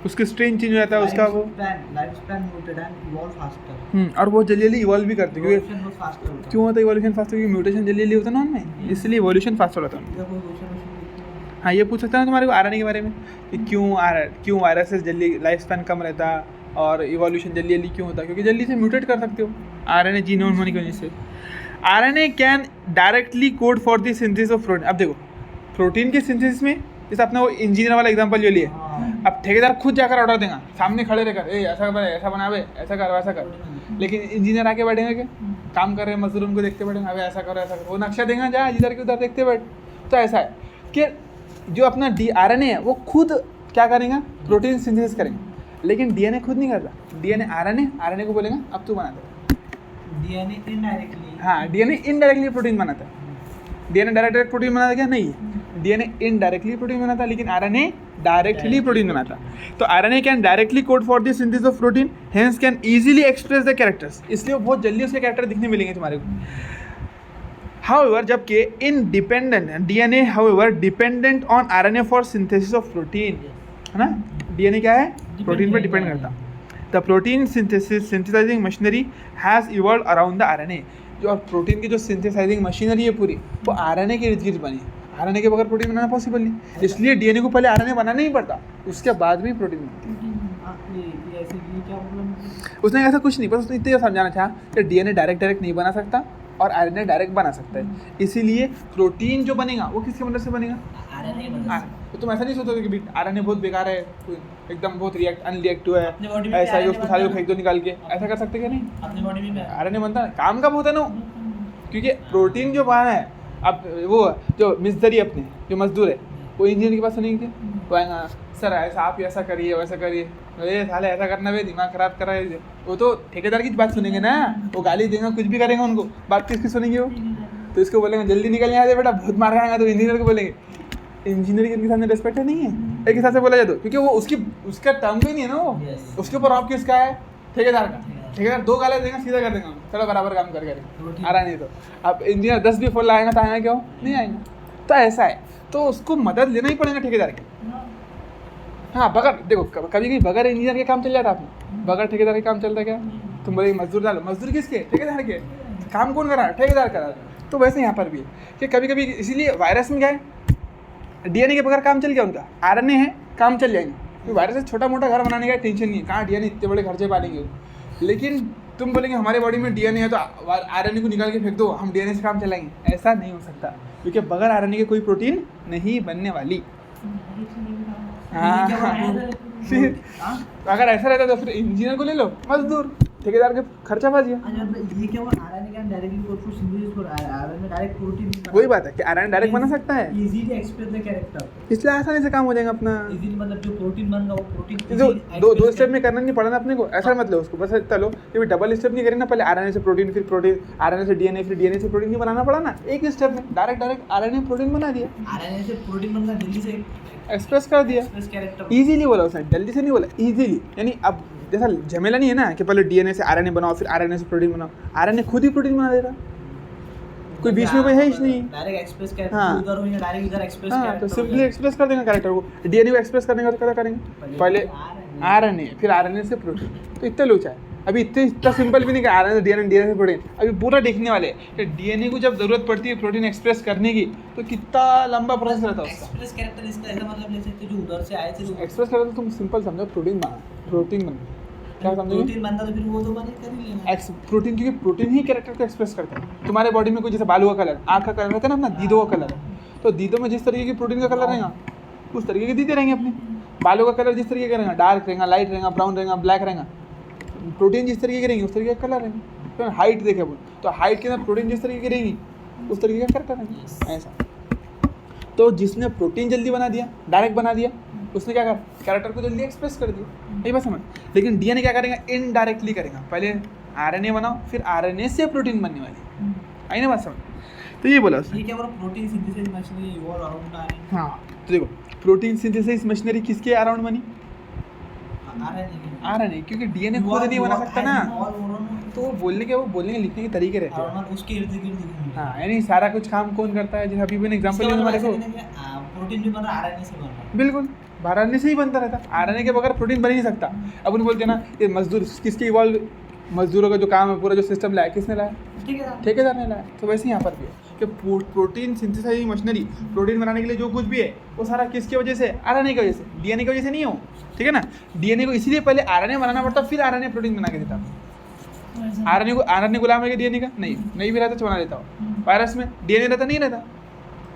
उसके स्ट्रेन चेंज हो जाता है उसका, वो life span muted and evolve faster. और बहुत जल्दी जल्दी इवॉल्व भी करते हैं, इवोल्यूशन बहुत फास्ट होता है। क्यों होता है इवोल्यूशन फास्ट, क्योंकि म्यूटेशन जल्दी जल्दी होता है ना उनमें, इसलिए इवोल्यूशन फास्ट होता है। इधर कोई क्वेश्चन हाँ, ये पूछ सकते हैं तुम्हारे को आरएनए के बारे में कि क्यों वायरस जल्दी लाइफ स्पैन कम रहता और इवोल्यूशन जल्दी जल्दी क्यों होता है, क्योंकि जल्दी से म्यूटेट कर सकते हो आरएनए जीनोम होने की वजह से। RNA can directly code for the synthesis of protein. अब देखो प्रोटीन के सिंथेसिस में, जैसे अपने वो इंजीनियर वाला एग्जांपल जो लिए, अब ठेकेदार खुद जाकर ऑर्डर देगा, सामने खड़े रहकर ऐसा बना, ऐसा बनावे, ऐसा कर वैसा कर, लेकिन इंजीनियर आके बैठेंगे कि काम कर रहे हैं मजदूर, उनको देखते बैठेंगे, अबे ऐसा करो ऐसा करो, वो नक्शा देगा जा इधर के उधर देखते बैठ। तो ऐसा है कि जो अपना आरएनए है वो खुद क्या करेगा, प्रोटीन सिंथेसिस करेंगे, लेकिन डीएनए खुद नहीं करता। डीएनए आरएनए को बोलेगा अब तू बना दे। डीएनए इनडायरेक्टली, हाँ, डीएनए इनडायरेक्टली प्रोटीन बनाता है। डीएनए डायरेक्ट प्रोटीन बनाता क्या, नहीं है, डीएनए इनडायरेक्टली प्रोटीन बनाता है, लेकिन आरएनए डायरेक्टली प्रोटीन बनाता। तो RNA can directly code for the synthesis of protein, hence can easily express the characters, इसलिए बहुत जल्दी उसके कैरेक्टर दिखने मिलेंगे तुम्हारे को। हाउएवर, जबकि independent DNA however dependent on RNA for synthesis of protein, है ना। डीएनए क्या है, प्रोटीन पर डिपेंड करता। The protein synthesising machinery has evolve around the RNA. जो प्रोटीन की जो सिंथेसाइजिंग मशीनरी है पूरी, वो आरएनए के इर्द गिर्द बनी। आरएनए के बगैर प्रोटीन बनाना पॉसिबल नहीं, इसलिए डीएनए को पहले आरएनए बनाना ही पड़ता, उसके बाद में प्रोटीन बनती है। उसने ऐसा कुछ नहीं, बस उसने इतना समझाना था कि डीएनए डायरेक्ट नहीं बना सकता और आरएनए डायरेक्ट बना सकता है, इसीलिए प्रोटीन जो बनेगा वो किसकी मदद से बनेगा, आरएनए। तो तुम ऐसा नहीं सोचोगे कि आरएनए बहुत बेकार है, एकदम बहुत अनरिएक्टिव है, ऐसा ही उसको सारे फेंक दो निकाल के, ऐसा कर सकते क्या, नहीं। अपनी बॉडी में आरएनए बनता है, काम का बहुत है ना, क्योंकि प्रोटीन जो बना है, अब वो जो मिस्त्री अपने जो मजदूर है, वो इंजीनियर के पास सुनेंगे, वो आएगा सर ऐसा आप ऐसा करिए वैसा करिए, अरे साले ऐसा करना भाई दिमाग खराब कर रहा है, वो तो ठेकेदार की बात सुनेंगे ना, वो गाली देंगे कुछ भी करेंगे, उनको बात किसकी सुनेंगे वो, तो इसको बोलेंगे जल्दी निकल यहाँ से बेटा बहुत मार खाएगा, तो इंजीनियर को बोलेंगे। इंजीनियर के सामने रिस्पेक्ट नहीं है एक हिसाब से बोला जाए तो, क्योंकि वो उसका टर्म भी नहीं है ना, वो उसके ऊपर ऑफ किसका है, ठेकेदार का। ठेकेदार 2 गाले देंगे सीधा कर देंगे, चलो बराबर काम कर आ रहा नहीं, तो अब इंजीनियर 10 भी फुल आएगा तो आएगा क्यों नहीं आएगा, तो ऐसा है, तो उसको मदद लेना ही पड़ेगा ठेकेदार की। हाँ, बगैर देखो कभी कभी बगैर इंजीनियर के काम चल जाता है, आपने बगैर ठेकेदार के काम चलता है क्या, तुम बोले मजदूर डालो, मजदूर किसके, ठेकेदार के, काम कौन करा, ठेकेदार करा। तो वैसे यहाँ पर भी है कि कभी कभी, इसीलिए वायरस में क्या है, डीएनए के बगैर काम चल गया उनका, आरएनए है काम चल जाएंगे, तो वायरस से छोटा मोटा घर बनाने का टेंशन नहीं है, कहाँ डीएनए इतने बड़े खर्चे पालेंगे। लेकिन तुम बोलेंगे हमारे बॉडी में डीएनए है तो आरएनए को निकाल के फेंक दो, हम डीएनए से काम चलाएंगे, ऐसा नहीं हो सकता, क्योंकि बगैर आरएनए के कोई प्रोटीन नहीं बनने वाली। हाँ, फिर अगर ऐसा रहता तो फिर इंजीनियर को ले लो, मजदूर, ठेकेदार के खर्चा बाज गया। ये क्या हुआ, RNA can directly code for synthesis for RNA direct protein, वही बात है कि आरएनए डायरेक्ट बना सकता है, इजीली एक्सप्रेस द कैरेक्टर, इसलिए आसानी से काम हो जाएगा अपना। इजीली मतलब जो प्रोटीन बन रहा वो प्रोटीन जो दो स्टेप में करना नहीं पड़ा ना अपने को, ऐसा मतलब उसको बस चलो ये डबल स्टेप नहीं करें ना, पहले आरएनए से प्रोटीन, फिर प्रोटीन, आरएनए से डीएनए, फिर डीएनए से प्रोटीन नहीं बनाना पड़ा ना, एक स्टेप में डायरेक्ट आरएनए प्रोटीन बना दिया, आरएनए से प्रोटीन बनकर जल्दी से एक्सप्रेस कर दिया, एक्सप्रेस कैरेक्टर इजीली बोला उसने, जल्दी से नहीं बोला, इजीली। यानी अब जैसा झमेला नहीं है ना कि पहले डीएनए से आरएनए बनाओ फिर आरएनए से प्रोटीन बनाओ, आरएनए खुद ही प्रोटीन बना देगा, कोई बीच में कोई है ही नहीं, डायरेक्ट एक्सप्रेस कैरेक्टर, हाँ, उधर हो या डायरेक्ट इधर एक्सप्रेस हाँ, कैरेक्टर, तो सिंपली एक्सप्रेस कर देंगे कैरेक्टर को। डीएनए को एक्सप्रेस करने का क्या करेंगे, पहले आरएनए फिर आरएनए से प्रोटीन, तो इतना लोचा है। अभी इतना सिंपल भी नहीं कि आरएनए डीएनए डीएनए से प्रोटीन, अभी पूरा देखने वाले कि डीएनए को जब जरूरत पड़ती है प्रोटीन एक्सप्रेस करने की तो कितना लंबा प्रोसेस रहता है उसका। एक्सप्रेस कैरेक्टर इसका ऐसा मतलब ले सकते जो उधर से आए थे, एक्सप्रेस करें तो तुम सिंपल समझो, प्रोटीन बना, प्रोटीन बना, क्या समझोगे, प्रोटीन बनता तो फिर वो तो बने कर ही लेना प्रोटीन, क्योंकि प्रोटीन ही कैरेक्टर को एक्सप्रेस करता है। तुम्हारे बॉडी में कोई जैसे बालू का कलर, आँख का कलर रहता है ना अपना, दीदों का कलर, तो दीदों में जिस तरीके की प्रोटीन का कलर रहेगा उस तरीके के दीदे रहेंगे अपने, बालों का कलर जिस तरीके का रहेगा, डार्क रहेगा, लाइट रहेगा, ब्राउन रहेगा, ब्लैक रहेगा, प्रोटीन जिस तरीके की रहेंगे उस तरीके का कलर रहेंगे। तो हाइट देखे बोल तो हाइट के अंदर प्रोटीन जिस तरीके की रहेगी उस तरीके का करेक्टर रहेंगे, ऐसा। तो जिसने प्रोटीन जल्दी बना दिया, डायरेक्ट बना दिया, उसने क्या करा, कैरेक्टर को जल्दी एक्सप्रेस कर दिया, यही बात समझ। लेकिन डीएनए क्या करेगा, इनडायरेक्टली करेगा, पहले आरएनए बनाओ फिर आरएनए से प्रोटीन बनने वाली, आई ना बात समझ। तो ये बोला उसने। ये क्या बोला, protein synthesis machinery evolve around RNA. हाँ तो देखो प्रोटीन सिंथेसिस मशीनरी किसके अराउंड बनी, आरएनए, क्योंकि डीएनए खुद नहीं बना सकता ना, तो वो बोलने के लिखने के तरीके रहते हैं। उसके इर्द गिर्द। हाँ यानी सारा कुछ काम कौन करता है, जैसे अभी मैंने एग्जांपल लिया हमारे को, प्रोटीन भी बन रहा है आरएनए से बन रहा है। बिल्कुल आरएनए से ही बनता रहता, आरएनए के बगैर प्रोटीन बन ही नहीं सकता। अपन बोलते हैं ना ये मजदूर किसके इवॉल्व, मजदूरों का जो काम है पूरा जो सिस्टम लाया किसने लाया, ठेकेदार ने लाया। तो वैसे ही यहाँ पर भी है कि प्रोटीन सिंथेसाइजिंग मशीनरी, प्रोटीन बनाने के लिए जो कुछ भी है वो सारा किसकी वजह से, आरएनए की वजह से, डीएनए की वजह से नहीं हो, ठीक है ना। डीएनए को इसीलिए पहले आरएनए बनाना पड़ता, फिर आरएनए प्रोटीन बना के देता। आरएनए गुलाम है डीएनए का, नहीं भी रहता तो बना देता हो। वायरस में डीएनए रहता नहीं रहता,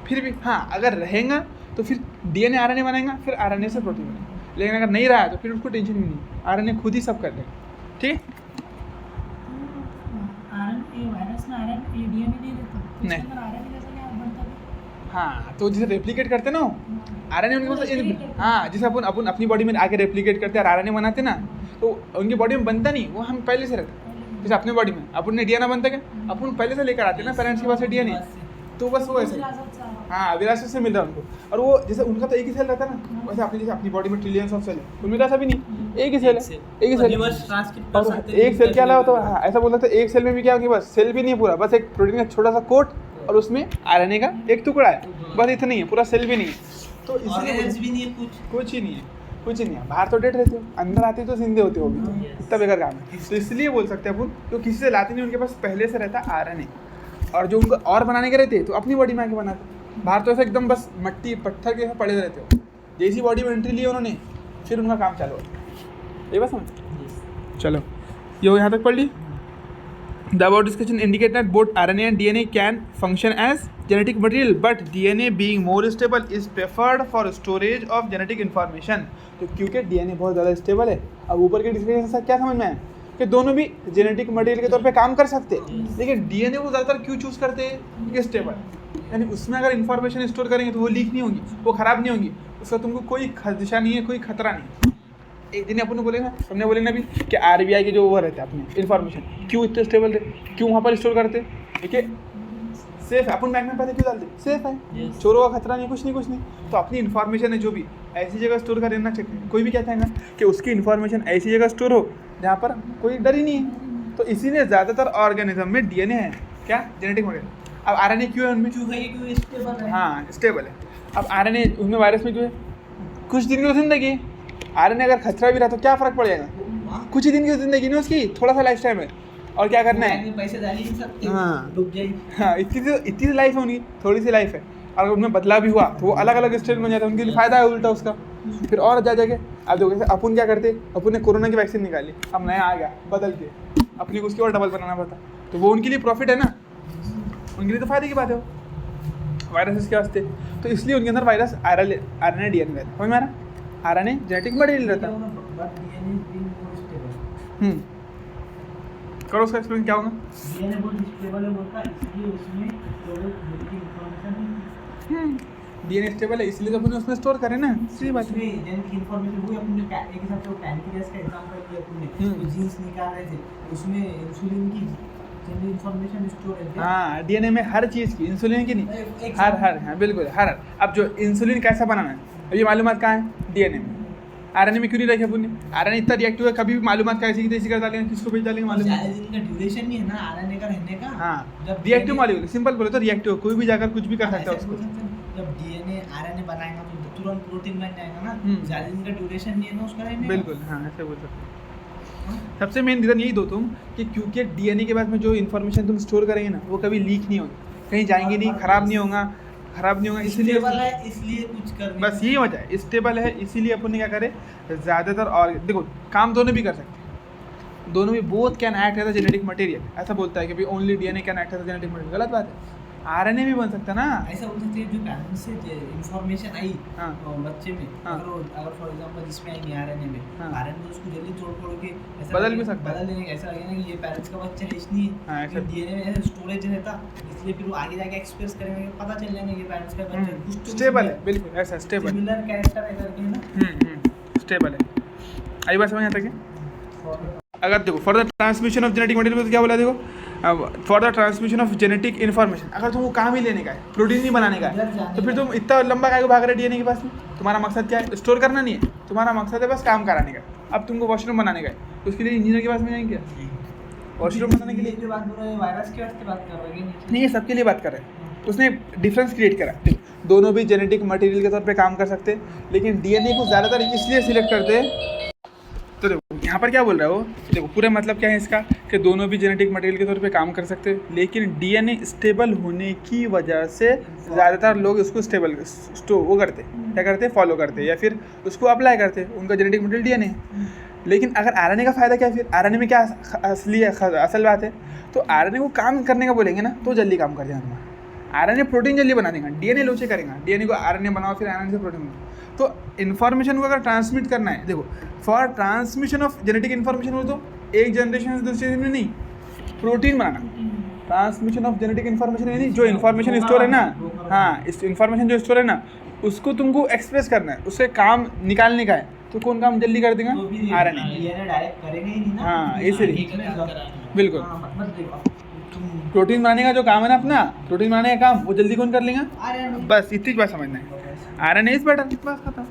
फिर भी हाँ अगर रहेगा तो फिर डीएनए आरएनए बनाएगा, फिर आरएनए से प्रोटीन बनेगा। लेकिन अगर नहीं रहा तो फिर उसको टेंशन भी नहीं, आरएनए खुद ही सब कर देगा, ठीक है। वायरस में आरएनए डीएनए नहीं रहता, नहीं। उसके अंदर आरएनए जैसा क्या बनता है? हाँ तो जैसे रेप्लिकेट करते ना आरएनए उनके मतलब, हाँ जैसे अपन अपनी बॉडी में आके रेप्लिकेट करते हैं और आरएनए बनाते ना, तो उनकी बॉडी में बनता नहीं, वो हम पहले से रहते। जैसे अपनी बॉडी में अपन ने डीएनए बनता क्या, अपन पहले से लेकर आते हैं ना पेरेंट्स के पास से डीएनए, तो बस वो ऐसे, विरासत से हाँ विरासत से मिल रहा है उनको। और वो जैसे उनका तो एक ही सेल रहता है ना, वैसे अपनी बॉडी में ट्रिलियंस ऑफ सेल है, उनमें ऐसा भी नहीं, एक ही सेल है, एक ही सेल। रिवर्स ट्रांसक्रिप्ट कर और सकते हैं। एक सेल क्या अलावा, तो हाँ ऐसा बोल सकते हैं एक सेल में भी क्या होगी, बस सेल भी नहीं है पूरा, बस एक प्रोटीन का छोटा सा कोट और उसमें आरएनए का एक टुकड़ा है, बस इतना ही है, पूरा सेल भी नहीं है। तो ऑर्गेनेल्स भी नहीं है, कुछ ही नहीं है, कुछ ही नहीं है। बाहर तो डेड रहते हो, अंदर आते तो जिंदे होते हो, भी तो इतना बेकार काम है। तो इसलिए बोल सकते हैं अपन, जो किसी से लाते नहीं, उनके पास पहले से रहता आरएनए, और जो उनको और बनाने के रहते तो अपनी बॉडी में आके बनाते। बाहर तो ऐसे एकदम बस मट्टी पत्थर के पड़े रहते हो, जैसी बॉडी में एंट्री ली उन्होंने फिर उनका काम चालू होता। ये बस समझ, चलो ये यहाँ तक पढ़ ली। The above discussion indicate that both RNA and DNA can function as genetic material, but DNA being more stable is preferred for storage of genetic information। तो क्योंकि DNA बहुत ज़्यादा स्टेबल है। अब ऊपर के डिस्कशन से क्या समझ में आया कि दोनों भी जेनेटिक मटेरियल के तौर पे काम कर सकते हैं, लेकिन DNA को ज़्यादातर क्यों चूज़ करते हैं, क्योंकि स्टेबल, यानी उसमें अगर इन्फॉर्मेशन स्टोर करेंगे तो वो लीक नहीं होगी, वो ख़राब नहीं होगी, उसका तुमको कोई खदशा नहीं है, कोई खतरा नहीं। एक दिन अपन बोले ना, हमने बोले ना अभी कि आरबीआई के जो वो रहते हैं अपने इन्फॉर्मेशन क्यों इतने स्टेबल थे, क्यों वहाँ पर स्टोर करते, देखिए सेफ है। अपन बैंक में पैसे क्यों डालते, सेफ है, चोरों का खतरा नहीं, कुछ नहीं। तो अपनी इन्फॉर्मेशन है जो भी ऐसी जगह स्टोर कर देना चाहिए। कोई भी क्या चाहेगा कि उसकी इन्फॉर्मेशन ऐसी जगह स्टोर हो जहाँ पर कोई डर ही नहीं है। तो इसीलिए ज़्यादातर ऑर्गेनिज्म में डीएनए है, क्या जेनेटिक मटेरियल। अब आरएनए क्यों है उनमें, क्यों स्टेबल है, हाँ स्टेबल है। अब आरएनए उनमें, वायरस में क्यों है, कुछ दिन की जिंदगी। आरएनए अगर खतरा भी रहा तो क्या फ़र्क पड़ेगा, कुछ ही दिन की जिंदगी नहीं उसकी, थोड़ा सा लाइफ टाइम है, और क्या करना है, पैसे डाल ही नहीं सकते, हाँ। डूब जाएगी। हाँ इतनी सी लाइफ है उनकी, थोड़ी सी लाइफ है। अगर उनमें बदलाव भी हुआ तो वो अलग अलग स्टेट बन जाता है, उनके लिए फ़ायदा है उल्टा उसका। फिर और जा जाके अब देखो जैसे अपन क्या करते, अपन ने कोरोना की वैक्सीन निकाली, अब नया आ गया बदल के, अपनी को उसकी और डबल बनाना पड़ता, तो वो उनके लिए प्रॉफिट है ना, उनके लिए तो फायदे की बात है वो वायरस के वास्ते। तो इसलिए उनके अंदर वायरस आरएनए डीएनए रहता है, समझ में आ रहा, आरएनए जेनेटिक मटेरियल रहता है। करो उसका एक्सप्लेन क्या होगा। डीएनए बहुत स्टेबल है बोलता, इसलिए उसमें जेनेटिक इंफॉर्मेशन, डीएनए स्टेबल है इसलिए तो अपन उसमें स्टोर करें ना, सही बात है। जेनेटिक इंफॉर्मेशन वो अपने एक हिसाब से वो पैनक्रियास का एग्जांपल लिया अपने, तो जीन्स निकाल रहे थे, उसमें इंसुलिन की जेनेटिक इंफॉर्मेशन स्टोर है। हाँ डीएनए में हर चीज़ की, इंसुलिन की नहीं, हर हाँ बिल्कुल हर। अब जो इंसुलिन कैसा बनाना है, अब ये मालूमात कहाँ है, डीएनए में। आरएनए में क्यों नहीं रखे अपन ने, आरएनए इतना रिएक्टिव है, कभी भी मालूमात कैसी की तैसी कर डालेंगे, किसको भेज डालेंगे मालूम ज़्यादा दिन का ड्यूरेशन नहीं है ना आरएनए का रहने का। हाँ जब रिएक्टिव मालूम, सिंपल बोले तो रिएक्टिव, कोई भी जाकर कुछ भी कर सकता है ऐसे उसको। बोल सकते हैं, जब डीएनए आरएनए बनाएगा तो तुरंत प्रोटीन बन जाएगा ना, ज़्यादा दिन का ड्यूरेशन नहीं है ना उसका रहने का। बिल्कुल हाँ ऐसे बोल सकते हैं। सबसे मेन रीज़न यही दो तुम कि क्योंकि डीएनए के बाद में जो इन्फॉर्मेशन तुम स्टोर करेंगे ना वो कभी लीक नहीं होगी, कहीं जाएंगे नहीं, ख़राब नहीं होगा, इसलिए स्टेबल है इसलिए कुछ कर नहीं बस यही वजह है, स्टेबल है इसीलिए अपन ने क्या करे ज़्यादातर। और देखो काम दोनों भी कर सकते हैं, दोनों भी both can act as a genetic material. ऐसा बोलता है कि भाई only DNA can act as a genetic material, गलत बात है। आरएनए भी बन सकता है ना। ऐसा बोल सकते हैं जो पेरेंट्स से इंफॉर्मेशन आई हाँ। बच्चे में, हाँ। अगर फॉर एग्जांपल जिसमें आई नहीं आरएनए में, हाँ। पेरेंट्स उसको जल्दी तोड़ के ऐसा बदल लगे- भी सकता है। बदल देंगे, ऐसा लगेगा कि ये पेरेंट्स का बच्चा है इसलिए हाँ, ऐसा- डीएनए में ऐसा स्टोरेज रहता, इसलिए फिर वो आगे जाके एक्सप्रेस करेंगे, पता चल जाएगा ये पेरेंट्स का बच्चा है। कुछ तो स्टेबल है, बिल्कुल ऐसा स्टेबल। सिमिलर कैरेक्टर है करके ना। स्टेबल है। आई बात समझ आता है? अगर देखो for the transmission of genetic material तो क्या बोला देखो, for the transmission of genetic information, अगर तुमको काम ही लेने का है, प्रोटीन नहीं बनाने का है, तो फिर तुम इतना लंबा काय को भाग रहे डीएनए के पास में? तुम्हारा मकसद क्या है? स्टोर करना नहीं है, तुम्हारा मकसद है बस काम कराने का। अब तुमको वॉशरूम बनाने का है, तो उसके लिए इंजीनियर के पास में जाएंगे क्या? वॉशरूम बनाने के लिए जो बात बोल रहे हैं वायरस के वास्ते बात कर रहे हैं नहीं, ये सबके लिए बात कर रहे हैं। उसने डिफरेंस क्रिएट करा। देखो, दोनों भी जेनेटिक मटेरियल के तौर पे काम कर सकते हैं, लेकिन डीएनए को ज़्यादातर इसलिए सिलेक्ट करते हैं। तो देखो यहाँ पर क्या बोल रहा है वो, देखो पूरा मतलब क्या है इसका कि दोनों भी जेनेटिक मटेरियल के तौर पे काम कर सकते हैं, लेकिन डीएनए स्टेबल होने की वजह से ज़्यादातर लोग उसको स्टेबल वो करते क्या करते, फॉलो करते या फिर उसको अप्लाई करते, उनका जेनेटिक मटेरियल डीएनए है। लेकिन अगर आरएनए का फ़ायदा क्या है? फिर आरएनए में क्या असल बात है, तो आरएनए को काम करने का बोलेंगे ना तो जल्दी काम कर जाएगा तुम्हारा। आरएनए प्रोटीन जल्दी बना देगा, डीएनए लोचे करेगा, डीएनए को आरएनए बनाओ फिर आरएनए से प्रोटीन बनाओ। तो इन्फॉर्मेशन को अगर ट्रांसमिट करना है, देखो for transmission of genetic information हो तो एक जनरेशन से दूसरे में नहीं, protein banana. Transmission of genetic information नहीं, जो इन्फॉर्मेशन स्टोर है ना, हाँ इस इन्फॉर्मेशन जो स्टोर है ना उसको तुमको एक्सप्रेस करना है, उससे काम निकालने का है, तो कौन काम जल्दी कर देगा? आरएनए। डीएनए डायरेक्ट करेंगे ही नहीं ना। हाँ, इसलिए बिल्कुल हाँ, मतलब देखो तुम प्रोटीन बनाने का जो काम है ना अपना, प्रोटीन बनाने का काम वो जल्दी कौन कर लेगा? आरएनए बस इतनी बात समझना है। आरएनए इज बेटर, बस खत्म।